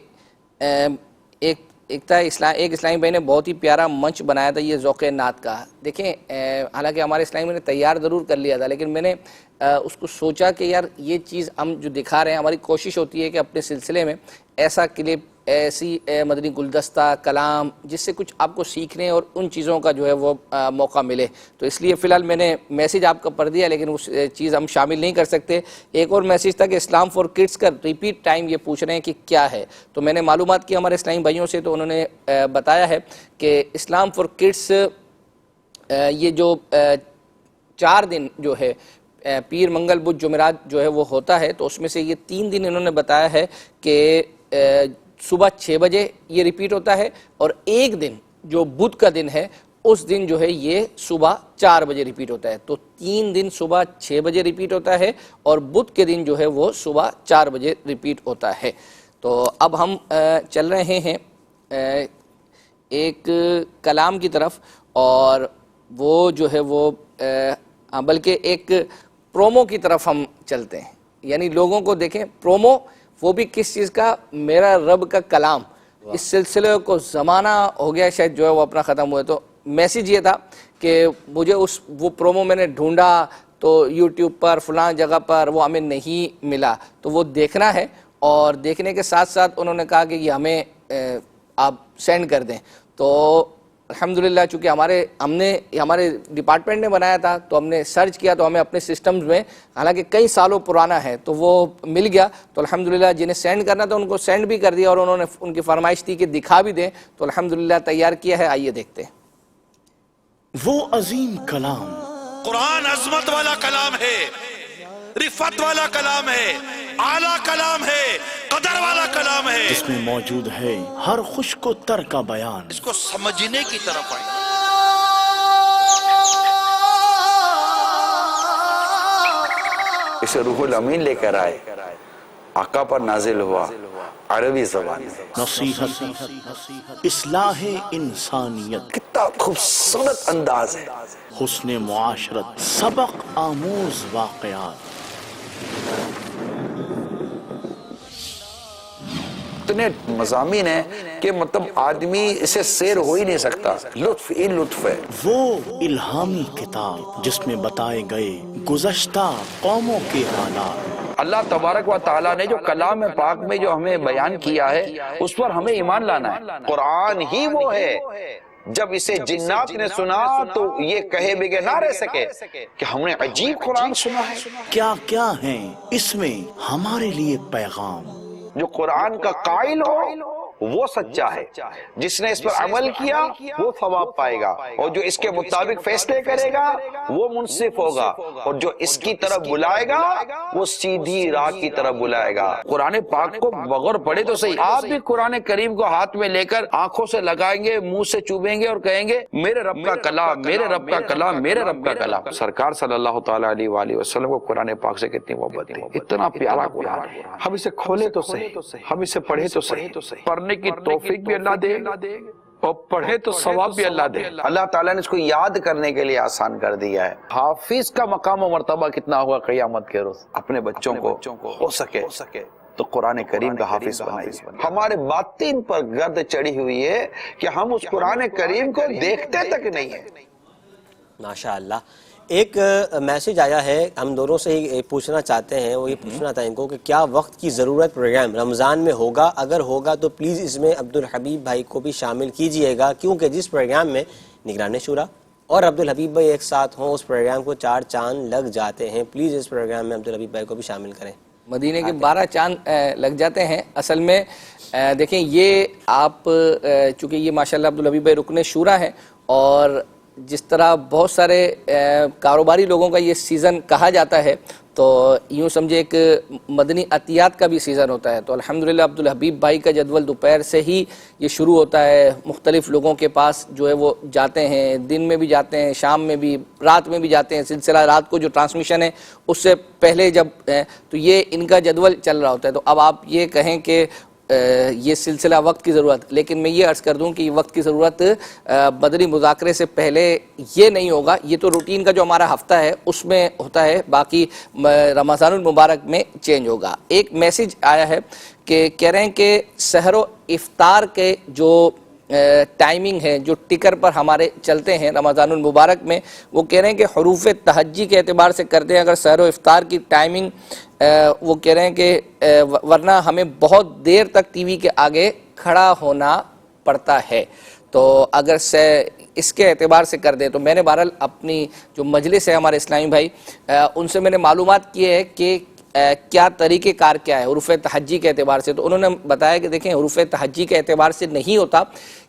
ایک اسلامی بھائی نے بہت ہی پیارا منچ بنایا تھا یہ ذوق نعت کا. دیکھیں حالانکہ ہمارے اسلامی بھائی نے تیار ضرور کر لیا تھا، لیکن میں نے اس کو سوچا کہ یار یہ چیز ہم جو دکھا رہے ہیں، ہماری کوشش ہوتی ہے کہ اپنے سلسلے میں ایسا کلپ ایسی مدنی گلدستہ کلام جس سے کچھ آپ کو سیکھنے اور ان چیزوں کا جو ہے وہ موقع ملے. تو اس لیے فی الحال میں نے میسیج آپ کا پڑھ دیا لیکن اس چیز ہم شامل نہیں کر سکتے. ایک اور میسیج تھا کہ اسلام فار کڈس کا ریپیٹ ٹائم یہ پوچھ رہے ہیں کہ کیا ہے. تو میں نے معلومات کی ہمارے اسلامی بھائیوں سے تو انہوں نے بتایا ہے کہ اسلام فار کڈس یہ جو 4 دن جو ہے پیر منگل بدھ جمعرات جو ہے وہ ہوتا ہے تو اس میں سے یہ 3 دن انہوں نے بتایا ہے کہ صبح 6 بجے یہ ریپیٹ ہوتا ہے اور ایک دن جو بدھ کا دن ہے اس دن جو ہے یہ صبح 4 بجے ریپیٹ ہوتا ہے. تو 3 دن صبح 6 بجے ریپیٹ ہوتا ہے اور بدھ کے دن جو ہے وہ صبح 4 بجے ریپیٹ ہوتا ہے. تو اب ہم چل رہے ہیں ایک کلام کی طرف اور وہ جو ہے وہ بلکہ ایک پرومو کی طرف ہم چلتے ہیں. یعنی لوگوں کو دیکھیں پرومو وہ بھی کس چیز کا, میرا رب کا کلام. اس سلسلے کو زمانہ ہو گیا شاید جو ہے وہ اپنا ختم ہوئے. تو میسیج یہ تھا کہ مجھے وہ پرومو میں نے ڈھونڈا تو یوٹیوب پر فلاں جگہ پر وہ ہمیں نہیں ملا تو وہ دیکھنا ہے اور دیکھنے کے ساتھ ساتھ انہوں نے کہا کہ یہ ہمیں آپ سینڈ کر دیں. تو الحمدللہ چونکہ ہمارے ڈپارٹمنٹ نے بنایا تھا تو ہم نے سرچ کیا تو ہمیں اپنے سسٹمز میں حالانکہ کئی سالوں پرانا ہے تو وہ مل گیا. تو الحمدللہ جنہیں سینڈ کرنا تھا ان کو سینڈ بھی کر دیا اور انہوں نے ان کی فرمائش تھی کہ دکھا بھی دیں تو الحمدللہ تیار کیا ہے. آئیے دیکھتے ہیں. وہ عظیم کلام قرآن عظمت والا کلام ہے, رفت والا کلام ہے, اعلیٰ کلام ہے, قدر والا کلام ہے, جس میں موجود ہے ہر خشک و تر کا بیان. اس کو سمجھنے کی طرف آئیں. اسے روح الامین لے کر آئے, آقا پر نازل ہوا عربی زبان میں. نصیحت, اصلاح انسانیت, کتنا خوبصورت انداز ہے, حسن معاشرت, سبق آموز واقعات. اتنے مضامین ہیں کہ مطلب آدمی اسے سیر ہو ہی نہیں سکتا. لطف ہی لطف ہے. وہ الہامی کتاب جس میں بتائے گئے گزشتہ قوموں کے حالات. اللہ تبارک و تعالیٰ نے جو کلام پاک میں جو ہمیں بیان کیا ہے اس پر ہمیں ایمان لانا ہے. قرآن ہی وہ ہے جب اسے جنات نے سنا تو یہ کہے بگے نہ رہ سکے کہ ہم نے عجیب قرآن سنا ہے. کیا کیا ہیں اس میں ہمارے لیے پیغام. جو قرآن کا قائل ہو وہ سچا ہے, جس نے اس پر عمل کیا وہ ثواب پائے گا, اور جو اس کے مطابق فیصلے کرے گا وہ منصف ہوگا, اور جو اس کی طرف بلائے گا وہ سیدھی راہ کی طرف بلائے گا. قرآن پاک کو بغیر پڑھے تو صحیح, آپ بھی قرآن کریم کو ہاتھ میں لے کر آنکھوں سے لگائیں گے, منہ سے چوبیں گے اور کہیں گے میرے رب کا کلام, میرے رب کا کلام, میرے رب کا کلام. سرکار صلی اللہ تعالیٰ علیہ وآلہ وسلم کو قرآن پاک سے کتنی محبت تھی. اتنا پیارا قرآن ہے. ہم اسے کھولے تو صحیح, ہم اسے پڑھے تو صحیح. پڑھنے کی توفیق بھی اللہ دے اور پڑھے تو ثواب بھی اللہ دے. اللہ تعالیٰ نے اس کو یاد کرنے کے لیے آسان کر دیا ہے. حافظ کا مقام و مرتبہ کتنا ہوا قیامت کے روز. اپنے بچوں کو ہو سکے تو قرآن کریم کا حافظ بنائیے. ہمارے باطن پر گرد چڑھی ہوئی ہے کہ ہم اس قرآن کریم کو دیکھتے تک نہیں ہیں. ماشاءاللہ. ایک میسیج آیا ہے, ہم دونوں سے ہی پوچھنا چاہتے ہیں, وہ یہ پوچھنا تھا ان کو کہ کیا وقت کی ضرورت پروگرام رمضان میں ہوگا؟ اگر ہوگا تو پلیز اس میں عبدالحبیب بھائی کو بھی شامل کیجئے گا, کیونکہ جس پروگرام میں نگران شورا اور عبدالحبیب بھائی ایک ساتھ ہوں اس پروگرام کو 4 چاند لگ جاتے ہیں. پلیز اس پروگرام میں عبدالحبیب بھائی کو بھی شامل کریں. مدینے کے 12 چاند لگ جاتے ہیں. اصل میں دیکھیں یہ آپ چونکہ یہ ماشاءاللہ عبدالحبیب بھائی رکن شورا ہیں اور جس طرح بہت سارے کاروباری لوگوں کا یہ سیزن کہا جاتا ہے تو یوں سمجھے ایک مدنی عطیات کا بھی سیزن ہوتا ہے. تو الحمدللہ عبدالحبیب بھائی کا جدول دوپہر سے ہی یہ شروع ہوتا ہے. مختلف لوگوں کے پاس جو ہے وہ جاتے ہیں, دن میں بھی جاتے ہیں, شام میں بھی, رات میں بھی جاتے ہیں. سلسلہ رات کو جو ٹرانسمیشن ہے اس سے پہلے جب تو یہ ان کا جدول چل رہا ہوتا ہے. تو اب آپ یہ کہیں کہ یہ سلسلہ وقت کی ضرورت, لیکن میں یہ عرض کر دوں کہ وقت کی ضرورت بدری مذاکرے سے پہلے یہ نہیں ہوگا. یہ تو روٹین کا جو ہمارا ہفتہ ہے اس میں ہوتا ہے, باقی رمضان المبارک میں چینج ہوگا. ایک میسیج آیا ہے کہ کہہ رہے ہیں کہ سحر و افطار کے جو ٹائمنگ ہے جو ٹکر پر ہمارے چلتے ہیں رمضان المبارک میں، وہ کہہ رہے ہیں کہ حروف تہجی کے اعتبار سے کرتے ہیں اگر سحر و افطار کی ٹائمنگ، وہ کہہ رہے ہیں کہ ورنہ ہمیں بہت دیر تک ٹی وی کے آگے کھڑا ہونا پڑتا ہے، تو اگر اس کے اعتبار سے کر دیں تو میں نے بہرحال اپنی جو مجلس ہے ہمارے اسلامی بھائی ان سے میں نے معلومات کی ہے کہ کیا طریقہ کار کیا ہے حروف تہجی کے اعتبار سے، تو انہوں نے بتایا کہ دیکھیں حروف تہجی کے اعتبار سے نہیں ہوتا،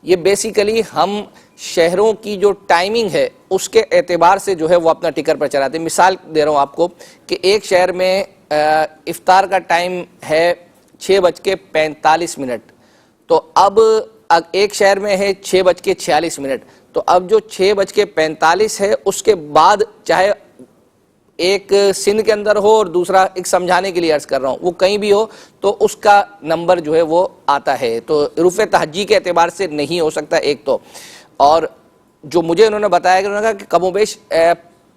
یہ بیسیکلی ہم شہروں کی جو ٹائمنگ ہے اس کے اعتبار سے جو ہے وہ اپنا ٹکر پر چلاتے ہیں۔ مثال دے رہا ہوں آپ کو کہ ایک شہر میں افطار کا ٹائم ہے 6:45، تو اب ایک شہر میں ہے 6:46، تو اب جو 6:45 ہے اس کے بعد چاہے ایک سندھ کے اندر ہو اور دوسرا ایک سمجھانے کے لیے عرض کر رہا ہوں، وہ کہیں بھی ہو تو اس کا نمبر جو ہے وہ آتا ہے، تو حروف تہجی کے اعتبار سے نہیں ہو سکتا ایک تو۔ اور جو مجھے انہوں نے بتایا کہ انہوں نے کہا کہ کم و بیش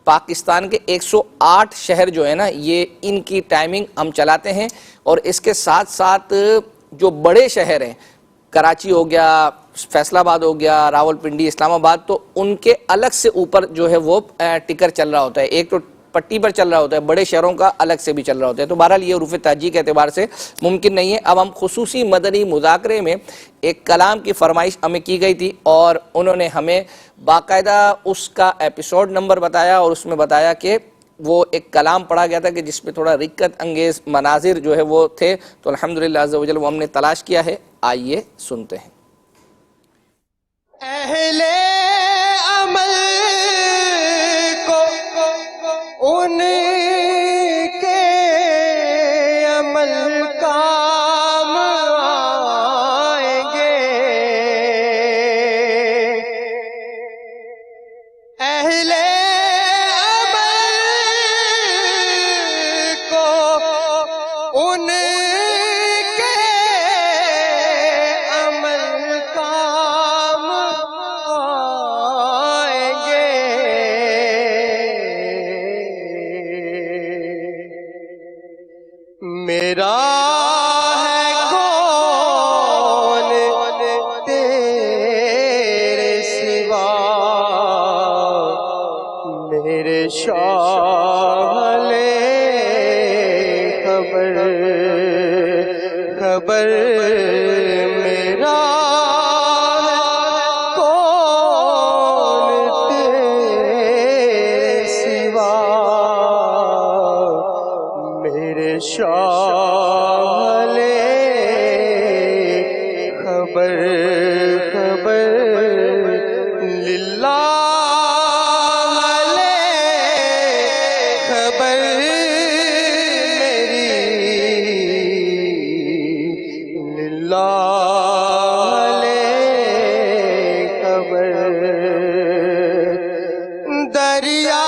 پاکستان کے 108 شہر جو ہے نا یہ ان کی ٹائمنگ ہم چلاتے ہیں، اور اس کے ساتھ ساتھ جو بڑے شہر ہیں کراچی ہو گیا، فیصل آباد ہو گیا، راول پنڈی، اسلام آباد، تو ان کے الگ سے اوپر جو ہے وہ ٹکر چل رہا ہوتا ہے، ایک تو پٹی پر چل رہا ہوتا ہے، بڑے شہروں کا الگ سے بھی چل رہا ہوتا ہے، تو بہرحال یہ حروف تہجی کے اعتبار سے ممکن نہیں ہے۔ اب ہم خصوصی مدنی مذاکرے میں ایک کلام کی فرمائش ہمیں کی گئی تھی اور انہوں نے ہمیں باقاعدہ اس کا ایپیسوڈ نمبر بتایا اور اس میں بتایا کہ وہ ایک کلام پڑھا گیا تھا کہ جس پہ تھوڑا رقت انگیز مناظر جو ہے وہ تھے، تو الحمدللہ عز و جل وہ ہم نے تلاش کیا ہے، آئیے سنتے ہیں۔ اہل عمل کو ان کے عمل کام آئیں گے، اہل عمل کو ان کے عمل کام آئیں گے، میرا ہے کون تیرے سوا، میرے شاہ خبر خبر، میرا کون تیرے سوا، میرے شاہ خبر خبر، للہ خبر میری، للہ خبر، دریا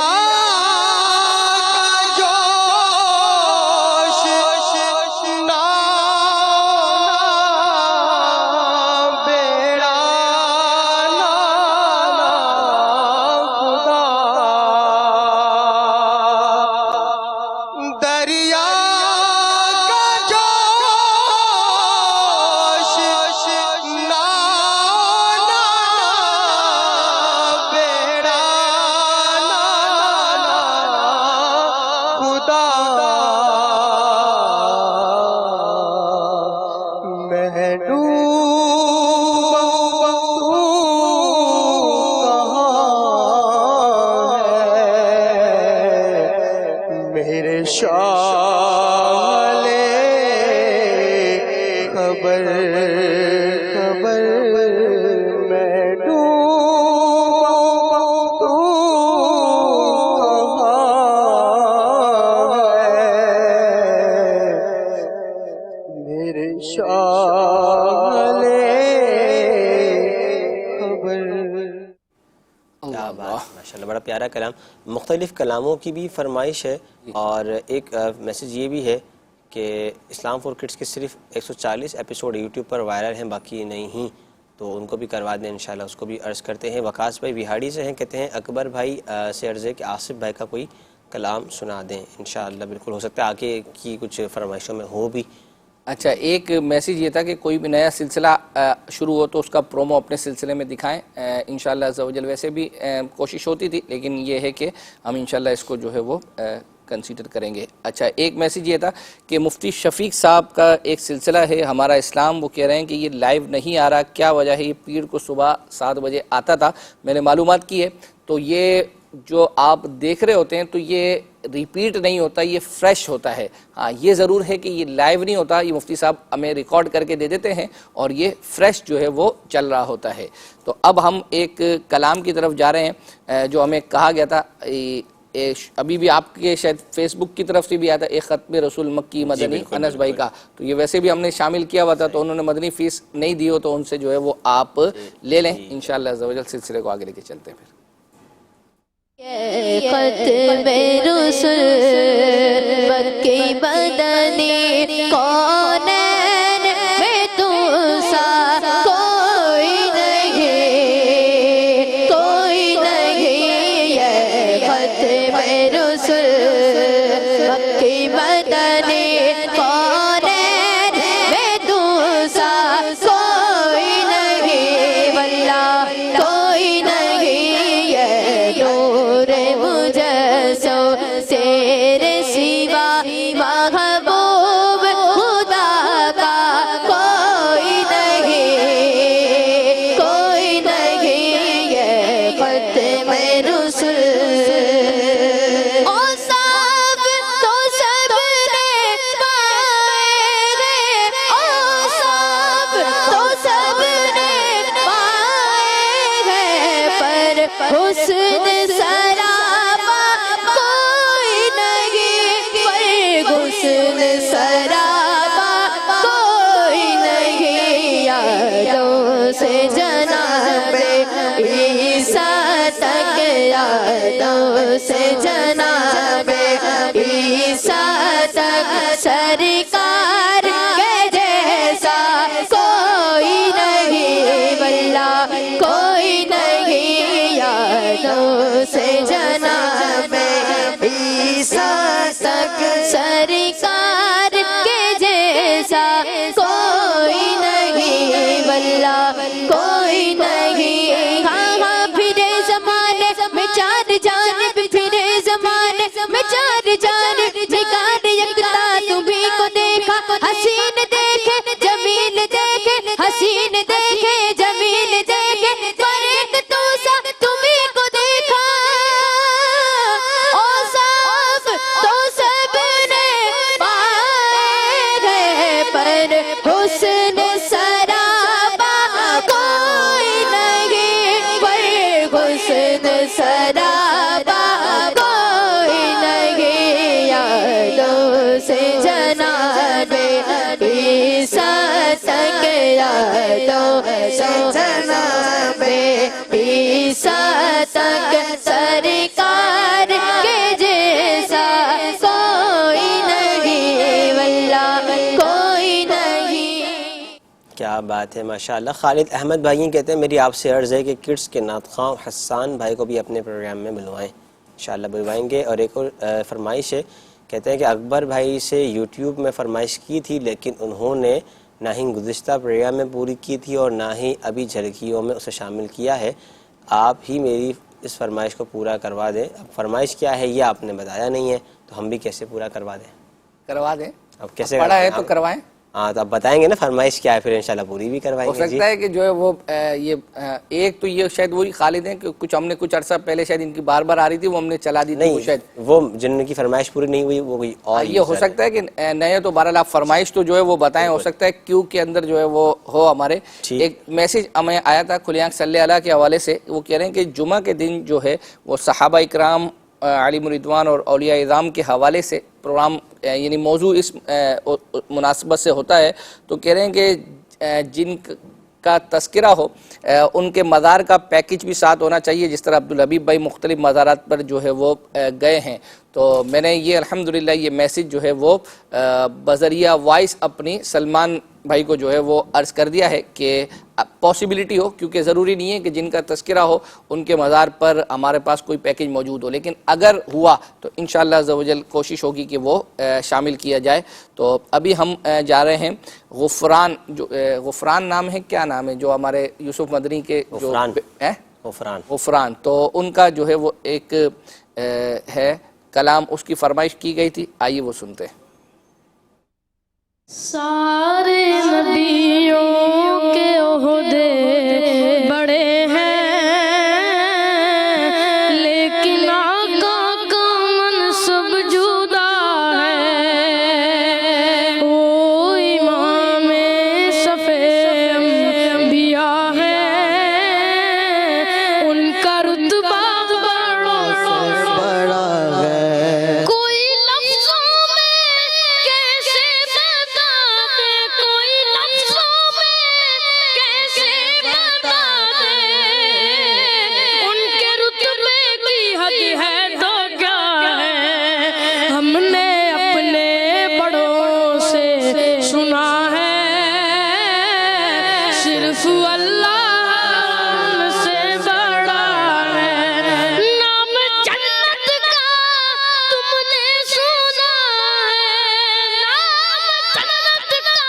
خبر خبر، میں ڈوبا تو کہاں ہے، میرے شاہ خبر۔ ماشاءاللہ بڑا پیارا کلام، مختلف کلاموں کی بھی فرمائش ہے، اور ایک میسیج یہ بھی ہے کہ اسلام فور کڈس کے صرف 140 ایپیسوڈ یوٹیوب پر وائرل ہیں، باقی نہیں، تو ان کو بھی کروا دیں انشاءاللہ، اس کو بھی عرض کرتے ہیں۔ وقاص بھائی وہاڑی سے ہیں، کہتے ہیں اکبر بھائی سے عرض ہے کہ آصف بھائی کا کوئی کلام سنا دیں، انشاءاللہ بالکل ہو سکتا ہے آگے کی کچھ فرمائشوں میں ہو بھی۔ اچھا، ایک میسیج یہ تھا کہ کوئی بھی نیا سلسلہ شروع ہو تو اس کا پرومو اپنے سلسلے میں دکھائیں. انشاءاللہ عز و جل ویسے بھی کوشش ہوتی تھی، لیکن یہ ہے کہ ہم انشاءاللہ اس کو جو ہے وہ کنسیڈر کریں گے. اچھا، ایک میسیج یہ تھا کہ مفتی شفیق صاحب کا ایک سلسلہ ہے ہمارا اسلام، وہ کہہ رہے ہیں کہ یہ لائیو نہیں آ رہا، کیا وجہ ہے؟ یہ پیر کو صبح 7 بجے آتا تھا، میں نے معلومات کی ہے. تو یہ جو آپ دیکھ رہے ہوتے ہیں تو یہ ریپیٹ نہیں ہوتا، یہ فریش ہوتا ہے. ہاں یہ ضرور ہے کہ یہ لائیو نہیں ہوتا، یہ مفتی صاحب ہمیں ریکارڈ کر کے دے دیتے ہیں اور یہ فریش جو ہے وہ چل رہا ہوتا ہے. تو اب ہم ایک کلام کی طرف جا رہے ہیں جو ہمیں کہا گیا تھا، ابھی بھی آپ کے شاید فیس بک کی طرف سے بھی آیا تھا، ایک ختم رسول مکی مدنی انس بھائی کا. تو یہ ویسے بھی ہم نے شامل کیا ہوا تھا، تو انہوں نے مدنی فیس نہیں دی ہو تو ان سے جو ہے وہ آپ لے لیں. انشاءاللہ عز و جل سلسلے کو آگے لے کے چلتے ہیں. پھر ختم رسول مکی مدنی کونین میں تو سا کوئی نہیں، کوئی نہیں. یہ ختم رسول مکی مدنی کونین میں تو سا کوئی نہیں، واللہ کوئی نہیں. یہ نور مجسم تیرے سوا محبوب خدا کا کوئی نہیں، کوئی نہیں. یہ ختم رسول او سب تو سب نے پائے گے، او سب تو سب نے پائے گے، پر حسن سراپا کوئی نہیں، پر حسن سراپا کوئی نہیں. یادوں سے جناب عیسیٰ تک، یادوں سے جناب عیسیٰ تک، سرکار کے جیسا کوئی نہیں، واللہ کوئی نہیں. یادوں سے جناب عیسیٰ تک، سرکار کے جیسا کوئی نہیں، واللہ کوئی نہیں. ہاں پھرے زمانے میں چار جانب، پھرے زمانے میں چار جانب، نگار یکتا تمہیں کو دیکھا، حسین دیکھے جمیل دیکھے، حسین دیکھے جمیل دیکھے، پر ایک تو سا تمہیں کو دیکھا. او سب تو سب نے پائے گئے، پر حسن سراپا کوئی نہیں، پر حسن سراپا کوئی نہیں. یادوں سے جناب عیسیٰ تک، یادوں سے جناب عیسیٰ تک، سرکار کے جیسا کوئی نہیں، واللہ کوئی نہیں. کیا بات ہے، ماشاءاللہ. خالد احمد بھائی کہتے ہیں میری آپ سے عرض ہے کہ کڈس کے نعت خواں حسان بھائی کو بھی اپنے پروگرام میں بلوائیں. انشاءاللہ بلوائیں گے. اور ایک اور فرمائش ہے، کہتے ہیں کہ اکبر بھائی سے یوٹیوب میں فرمائش کی تھی، لیکن انہوں نے نہ ہی گزشتہ پروگرام میں پوری کی تھی اور نہ ہی ابھی جھلکیوں میں اسے شامل کیا ہے. آپ ہی میری اس فرمائش کو پورا کروا دیں. اب فرمائش کیا ہے یہ آپ نے بتایا نہیں ہے، تو ہم بھی کیسے پورا کروا دیں؟ کروا دیں. اب کیسے پڑھا ہے تو کروائیں. ہاں تو آپ بتائیں گے نا فرمائش کیا ہے، پھر انشاءاللہ پوری بھی کروائیں گے. ہو سکتا ہے کہ جو ہے وہ یہ ایک تو یہ شاید وہی خالد ہیں کہ کچھ ہم نے کچھ عرصہ پہلے شاید ان کی بار بار آ رہی تھی، وہ ہم نے چلا دی تھی. نہیں، وہ جن کی فرمائش پوری نہیں ہوئی وہ کوئی اور یہ ہو سکتا ہے کہ نئے تو بہرحال آپ فرمائش تو جو ہے وہ بتائیں. ہو سکتا ہے کیو کے اندر جو ہے وہ ہو ہمارے. ایک میسیج ہمیں آیا تھا کھلے آنکھ صلی اللہ کے حوالے سے، وہ کہہ رہے ہیں کہ جمعہ کے دن جو ہے وہ صحابہ اکرام، علی مردوان اور اولیاء اعظام کے حوالے سے پروگرام یعنی موضوع اس مناسبت سے ہوتا ہے. تو کہہ رہے ہیں کہ جن کا تذکرہ ہو ان کے مزار کا پیکج بھی ساتھ ہونا چاہیے، جس طرح عبدالحبیب بھائی مختلف مزارات پر جو ہے وہ گئے ہیں. تو میں نے یہ الحمدللہ یہ میسیج جو ہے وہ بذریعہ وائس اپنی سلمان بھائی کو جو ہے وہ عرض کر دیا ہے کہ پاسبلٹی ہو، کیونکہ ضروری نہیں ہے کہ جن کا تذکرہ ہو ان کے مزار پر ہمارے پاس کوئی پیکج موجود ہو، لیکن اگر ہوا تو انشاءاللہ عز و جل کوشش ہوگی کہ وہ شامل کیا جائے۔ تو ابھی ہم جا رہے ہیں غفران، جو غفران نام ہے، کیا نام ہے جو ہمارے یوسف مدنی کے جو غفران، تو ان کا جو ہے وہ ایک ہے کلام، اس کی فرمائش کی گئی تھی، آئیے وہ سنتے ہیں۔ سارے نبیوں کے عہدے بڑے ہیں، لیکن آقا کا منصب جدا ہے۔ وہ امام صفِ انبیاء ہے، ان کا رتبہ بڑا ہے۔ کوئی لفظوں میں کیسے بتا دے، کوئی لفظوں میں کیسے بتا دے، ان کے رتبے کی حد ہے تو کیا ہے۔ ہم نے اپنے بڑوں سے سنا ہے، صرف اللہ ان سے بڑا ہے۔ نام جنت کا تم نے سنا ہے، نام جنت کا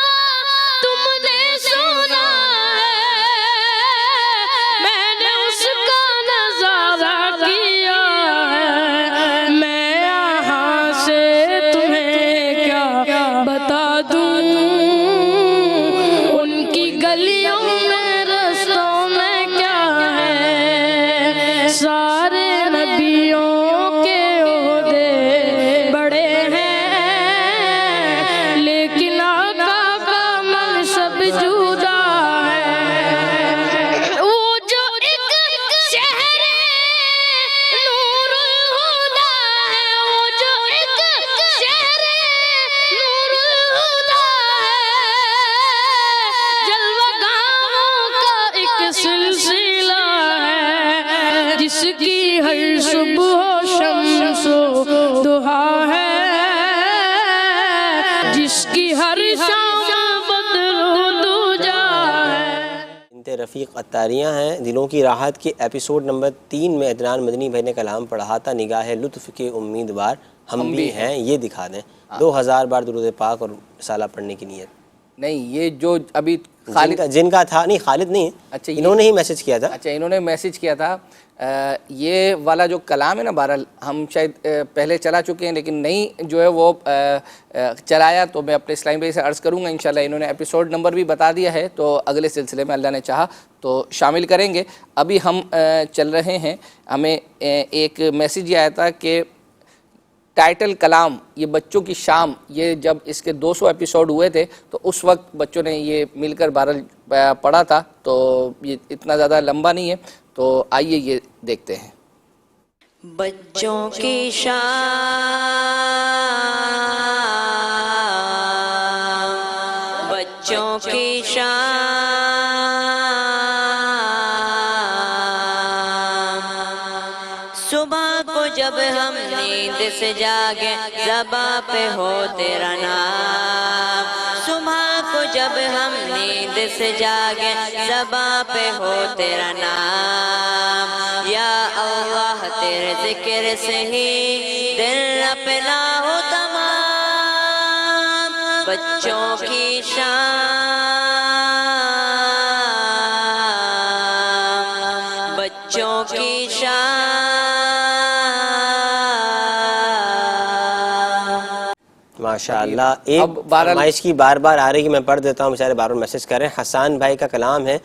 تم نے سنا ہے، میں نے اس کا نظارہ کیا ہے۔ میں یہاں سے تمہیں کیا بتا دوں، ان کی گلیوں میں رستوں میں کیا ہے۔ سارے نبیوں کے عہدے بڑے ہیں، لیکن آقا کا منصب جدا ہے۔ وہ جو ایک شہر نور الہدا ہے، وہ جو ایک شہر نور الہدا ہے، جلوہ گاہوں کا ایک سلسلہ ہے، جس کی ہر صبح شمس و ضحیٰ ہے، جس کی ہر شام بدر و دجا ہے۔ بنت رفیق عطاریہ ہیں۔ دلوں کی راحت کے ایپیسوڈ نمبر 3 میں عدنان مدنی بھائی نے کلام پڑھا تھا، نگاہ لطف کے امیدوار ہم بھی ہیں، یہ دکھا دیں۔ 2000 بار درود پاک اور رسالہ پڑھنے کی نیت۔ نہیں، یہ جو ابھی خالد جن کا تھا، نہیں خالد نہیں، اچھا انہوں نے ہی میسج کیا تھا۔ اچھا، انہوں نے میسج کیا تھا۔ یہ والا جو کلام ہے نا، بہرحال ہم شاید پہلے چلا چکے ہیں، لیکن نہیں جو ہے وہ چلایا تو میں اپنے اسلامی بھائی سے عرض کروں گا انشاءاللہ۔ انہوں نے ایپیسوڈ نمبر بھی بتا دیا ہے، تو اگلے سلسلے میں اللہ نے چاہا تو شامل کریں گے۔ ابھی ہم چل رہے ہیں، ہمیں ایک میسج یہ آیا تھا کہ ٹائٹل کلام یہ بچوں کی شام، یہ جب اس کے 200 ایپیسوڈ ہوئے تھے تو اس وقت بچوں نے یہ مل کر بہرحال پڑھا تھا، تو یہ اتنا زیادہ لمبا نہیں ہے، تو آئیے یہ دیکھتے ہیں۔ بچوں کی شام، بچوں کی شام، صبح کو جب ہم نیند سے جاگے زباں پہ ہو تیرا نام، صبح کو جب ہم نیند سے جاگے زباں پہ ہو تیرا نام، یا اللہ تیرے ذکر سے ہی دل اپنا ہو تمام۔ بچوں کی شام، بچوں کی شام۔ ماشاءاللہ، ایک فرمائش کی بار بار آ رہی ہے، میں پڑھ دیتا ہوں، بیچارے بار بار میسج کر رہے ہیں۔ حسان بھائی کا کلام ہے،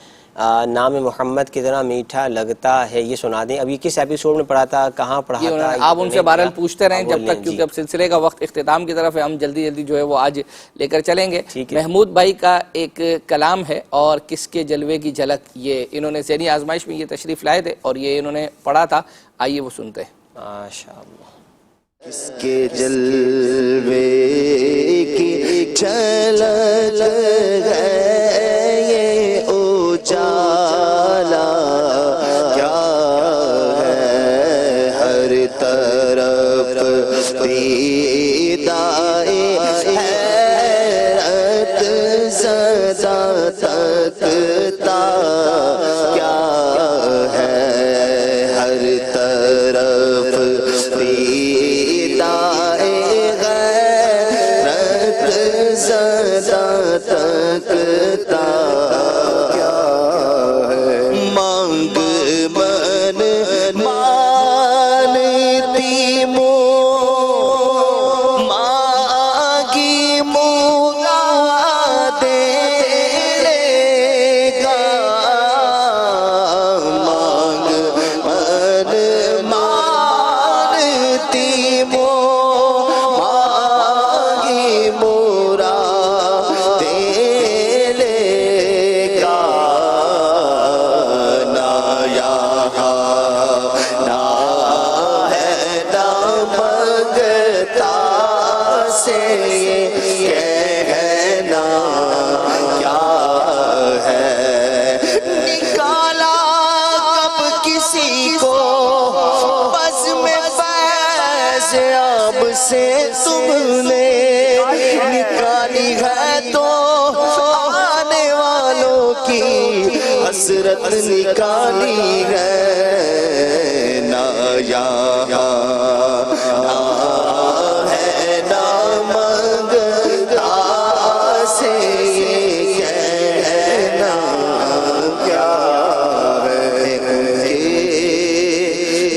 نام محمد کتنا میٹھا لگتا ہے، یہ سنا دیں۔ اب یہ کس ایپیسوڈ میں پڑھا تھا، کہاں پڑھا تھا؟ آپ ان سے بہرحال پوچھتے رہیں جب تک، کیونکہ اب سلسلے کا وقت اختتام کی طرف ہے، ہم جلدی جلدی جو ہے وہ آج لے کر چلیں گے۔ محمود بھائی کا ایک کلام ہے، اور کس کے جلوے کی جھلک، یہ انہوں نے ذہنی آزمائش میں یہ تشریف لائے تھے اور یہ انہوں نے پڑھا تھا، آئیے وہ سنتے ہیں۔ ماشاءاللہ۔ کس کے جلوے کی جھلک ہے یہ اجالا، کیا ہے ہر طرف دیدائے حیرت زدہ تکتا کیا ہے ہر طرف دیدائے غیرت زدہ تکتا کیا ہے مانگ من مانتی مانگی مراد دے گا مانگ من مانتی مانگی مراد دے گا نا یہاں نا ہے نا منگتا سے کہنا کیا ہے نکالا کب کسی کو بس میں فیض آب سے تم نے نکالی ہے تو آنے والوں کی حسرت نکالی ہے نا یہاں نا ہے نا منگتا سے کہنا کیا ہے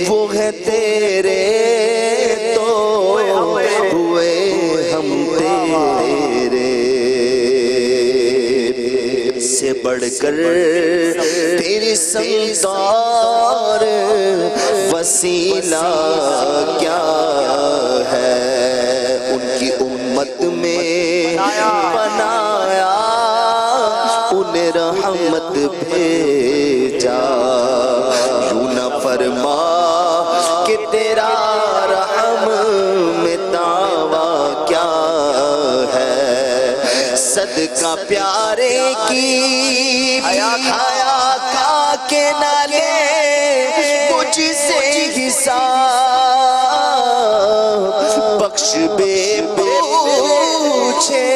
وہ ہے تیرے تو ہوئے ہم تیرے سے بڑھ کر تیری سردار وسیلہ کیا ہے ان کی امت میں بنایا انہیں رحمت بھیجا یوں نہ فرما کہ تیرا رحم میں دعویٰ کیا ہے صدقہ پیارے کی حیا کا کے نالے مجھ سے حساب بخش بے پوچھے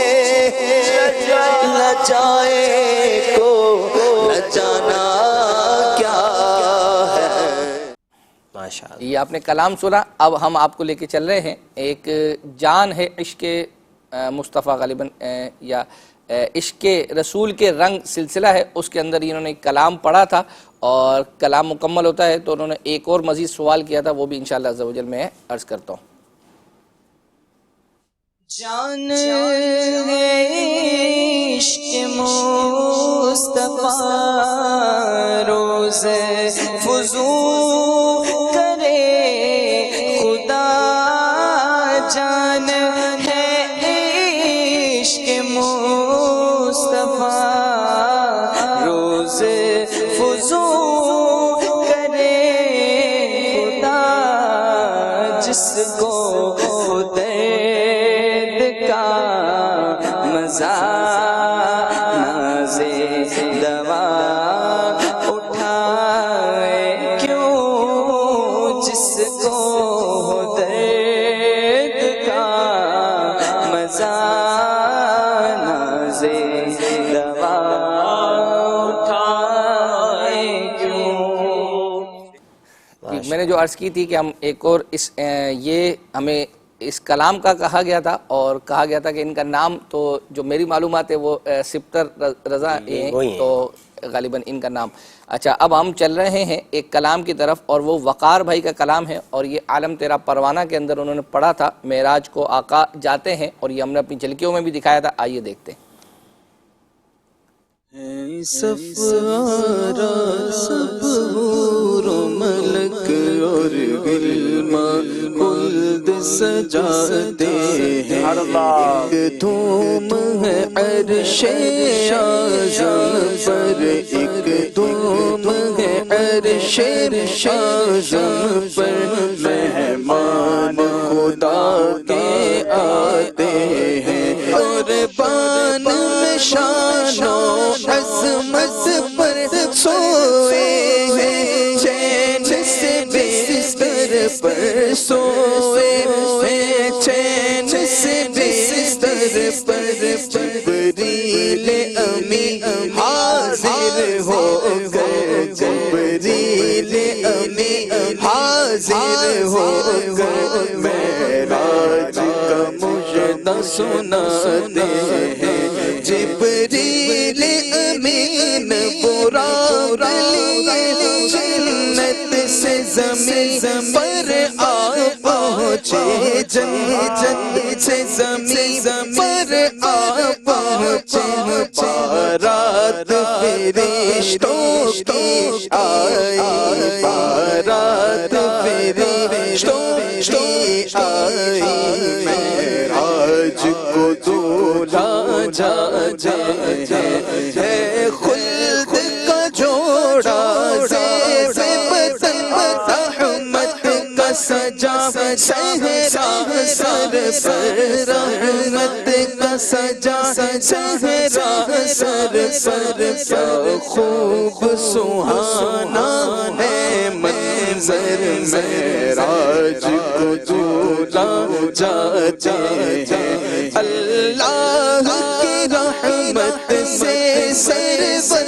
لجائے کو لجانا کیا ہے ماشاءاللہ. یہ آپ نے کلام سنا. اب ہم آپ کو لے کے چل رہے ہیں ایک جان ہے عشق مصطفیٰ غالباً یا عشق رسول کے رنگ سلسلہ ہے, اس کے اندر انہوں نے ایک کلام پڑھا تھا اور کلام مکمل ہوتا ہے تو انہوں نے ایک اور مزید سوال کیا تھا, وہ بھی انشاءاللہ عز و جل میں عرض کرتا ہوں. جان ہے عشق مصطفیٰ روز فضول کرے خدا, جان ہے عشق مصطفیٰ روز فضول کرے خدا, جس کو مزہ نازے دوا اٹھائے کیوں, جس کو درد کا مزہ نازے دوا اٹھائے کیوں. میں نے جو عرض کی تھی کہ ہم ایک اور یہ ہمیں اس کلام کا کہا گیا تھا اور کہا گیا تھا کہ ان کا نام تو جو میری معلومات ہے وہ سپتر رضا ہیں تو غالباً ان کا نام. اچھا اب ہم چل رہے ہیں ایک کلام کی طرف اور وہ وقار بھائی کا کلام ہے اور یہ عالم تیرا پروانہ کے اندر انہوں نے پڑھا تھا معراج کو آقا جاتے ہیں اور یہ ہم نے اپنی جھلکیوں میں بھی دکھایا تھا. آئیے دیکھتے ہیں. سفارا سب حور و ملک اور غلما خلد سجاتے ہیں, ایک دھوم ہے عرش اعظم پر, ایک دھوم ہے عرش اعظم پر, مہمان خدا کے آتے ہیں اور بان میں شان و عظمت پر سوئے ہیں, چین سے بستر پر سوئے ہیں, جبریل امی حاضر ہو گئے، جبریل امی حاضر ہو گئے، معراج کا مجدہ سناتے ہیں، جبریل امین براق لیے جنت سے زمین پر آ پہنچے، جنت سے زمین پر آ پہنچے، بارات فرشتوں کی آئی، بارات فرشتوں کی آئی، معراج کو دولہا جاتے ہیں، ہے خلد کا جوڑا زیب بدن رحمت کا سجا صحرا سر پر، رحمت کا سجا صحرا سر پر، خوب سہانا ہے منظر، معراج کو دولہا جاتے ہیں، اللہ کی رحمت سے سرور،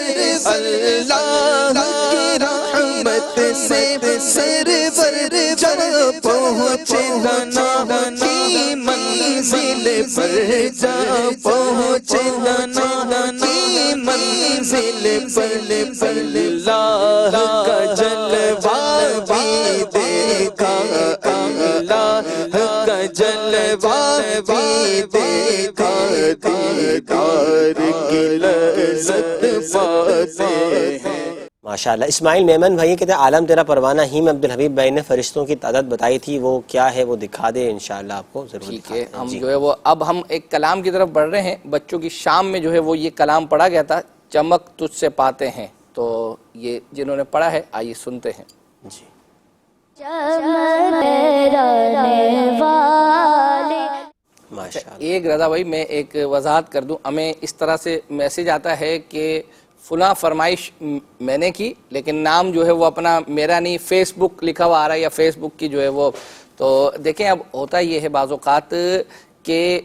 اللہ کی رحمت سے سرور جب پہنچے لنا کی منزل پر، جا پہنچے لنا کی منزل پر، اللہ کا جلوہ بھی دیکھا، اللہ کا جلوہ بھی دیکھا، دیدار کی لذت پاتے ہیں۔ ماشاءاللہ۔ اسماعیل میمن بھائی کہتے ہیں عالم تیرا پروانہ ہی میں عبدالحبیب بھائی نے فرشتوں کی تعداد بتائی تھی، وہ کیا ہے وہ دکھا دے انشاءاللہ آپ کو ضرور ٹھیک ہے۔ ہم جو ہے وہ اب ہم ایک کلام کی طرف بڑھ رہے ہیں، بچوں کی شام میں جو ہے وہ یہ کلام پڑھا گیا تھا، چمک تجھ سے پاتے ہیں، تو یہ جنہوں نے پڑھا ہے آئیے سنتے ہیں۔ جی ایک رضا بھائی میں ایک وضاحت کر دوں، ہمیں اس طرح سے میسج آتا ہے کہ فلاں فرمائش میں نے کی لیکن نام جو ہے وہ اپنا میرا نہیں، فیس بک لکھا ہوا آ رہا ہے یا فیس بک کی جو ہے وہ، تو دیکھیں اب ہوتا یہ ہے بعض اوقات کہ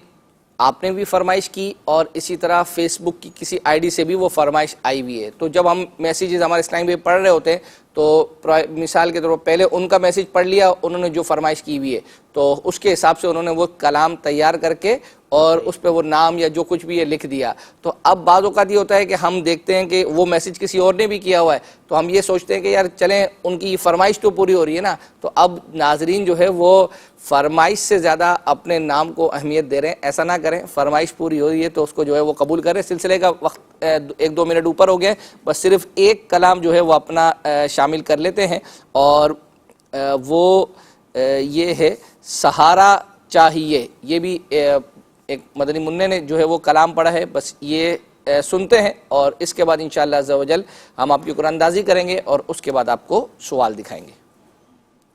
آپ نے بھی فرمائش کی اور اسی طرح فیس بک کی کسی آئی ڈی سے بھی وہ فرمائش آئی ہوئی ہے، تو جب ہم میسیجز ہمارے اسلام پہ پڑھ رہے ہوتے ہیں تو مثال کے طور پر پہلے ان کا میسیج پڑھ لیا، انہوں نے جو فرمائش کی ہوئی ہے تو اس کے حساب سے انہوں نے وہ کلام تیار کر کے اور اس پہ وہ نام یا جو کچھ بھی ہے لکھ دیا۔ تو اب بعض اوقات یہ ہوتا ہے کہ ہم دیکھتے ہیں کہ وہ میسیج کسی اور نے بھی کیا ہوا ہے تو ہم یہ سوچتے ہیں کہ یار چلیں ان کی فرمائش تو پوری ہو رہی ہے نا، تو اب ناظرین جو ہے وہ فرمائش سے زیادہ اپنے نام کو اہمیت دے رہے ہیں، ایسا نہ کریں، فرمائش پوری ہو رہی ہے تو اس کو جو ہے وہ قبول کریں۔ سلسلے کا وقت 1-2 منٹ اوپر ہو گئے، بس صرف ایک کلام جو ہے وہ اپنا شامل کر لیتے ہیں اور وہ یہ ہے سہارا چاہیے، یہ بھی ایک مدنی منع نے جو ہے وہ کلام پڑھا ہے، بس یہ سنتے ہیں اور اس کے بعد انشاءاللہ عز و جل ہم آپ کی قرآن اندازی کریں گے اور اس کے بعد آپ کو سوال دکھائیں گے۔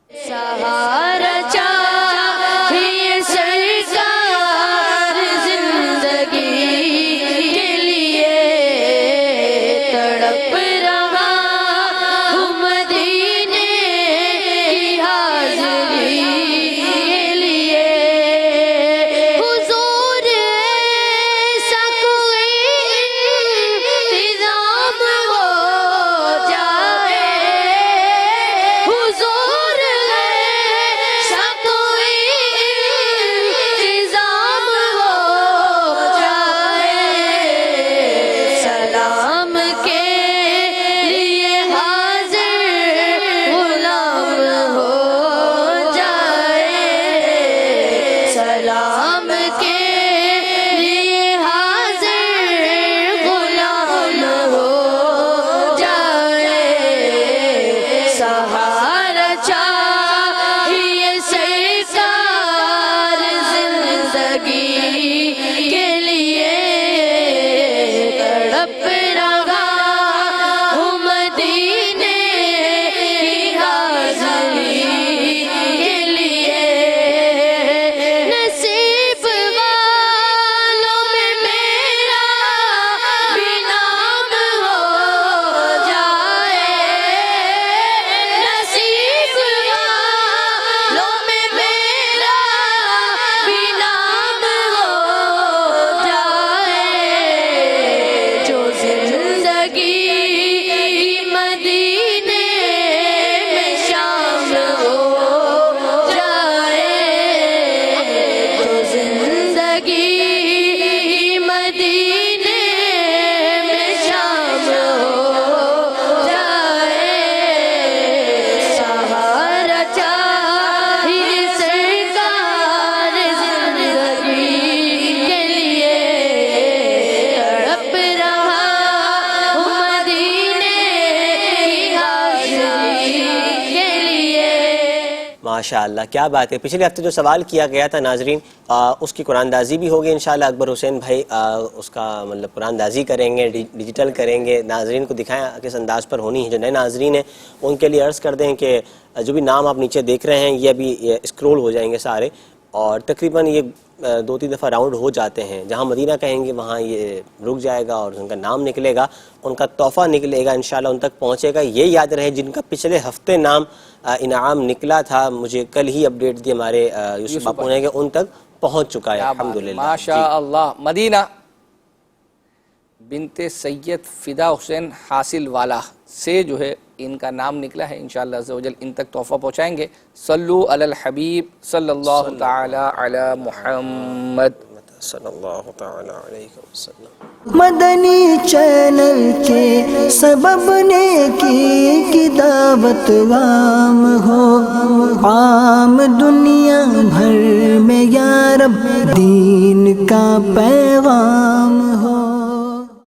سہارا چاہیے سرکار زندگی کے لیے، تڑپ رہا ہوں مدینے کی حاضری کے لیے، حضور ایسا کوئی انتظام ہو جائے، حضور نصیب ماشاءاللہ کیا بات ہے. پچھلے ہفتے جو سوال کیا گیا تھا ناظرین اس کی قرآن دازی بھی ہوگی انشاءاللہ. اکبر حسین بھائی اس کا مطلب قرآن دازی کریں گے, ڈیجیٹل کریں گے, ناظرین کو دکھائیں کس انداز پر ہونی ہے. جو نئے ناظرین ہیں ان کے لیے عرض کر دیں کہ جو بھی نام آپ نیچے دیکھ رہے ہیں یہ ابھی اسکرول ہو جائیں گے سارے, اور تقریباً یہ 2-3 دفعہ راؤنڈ ہو جاتے ہیں. جہاں مدینہ کہیں گے وہاں یہ رک جائے گا اور ان کا نام نکلے گا, ان کا تحفہ نکلے گا انشاءاللہ ان تک پہنچے گا. یہ یاد رہے جن کا پچھلے ہفتے نام انعام نکلا تھا, مجھے کل ہی اپڈیٹ دی ہمارے یوسف باپو نے کہ ان تک پہنچ چکا ہے الحمدللہ. ماشاءاللہ. مدینہ بنت سید فدا حسین حاصل والا سے جو ہے ان کا نام نکلا ہے. انشاءاللہ عز و جل ان تک تحفہ پہنچائیں گے. صلو علی الحبیب صلی اللہ تعالی علی محمد صلی اللہ تعالی علیہ وسلم. مدنی چینل کے سبب نیکی کی دعوت عام ہو, عام دنیا بھر میں یا رب دین کا پیغام